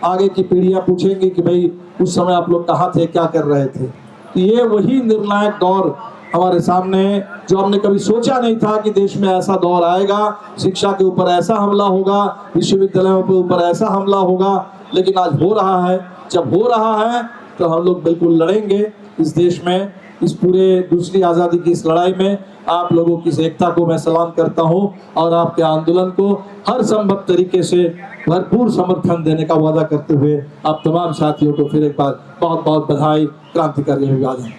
Speaker 18: आगे की पीढ़ियां पूछेंगी कि भाई उस समय आप लोग कहाँ थे, क्या कर रहे थे। तो ये वही निर्णायक दौर हमारे सामने है जो हमने कभी सोचा नहीं था कि देश में ऐसा दौर आएगा, शिक्षा के ऊपर ऐसा हमला होगा, विश्वविद्यालयों के ऊपर ऐसा हमला होगा, लेकिन आज हो रहा है। जब हो रहा है तो हम लोग बिल्कुल लड़ेंगे इस देश में, इस पूरे दूसरी आज़ादी की इस लड़ाई में। आप लोगों की इस एकता को मैं सलाम करता हूं और आपके आंदोलन को हर संभव तरीके से भरपूर समर्थन देने का वादा करते हुए आप तमाम साथियों को फिर एक बार बहुत बहुत बधाई। क्रांतिकारी अभिवादन।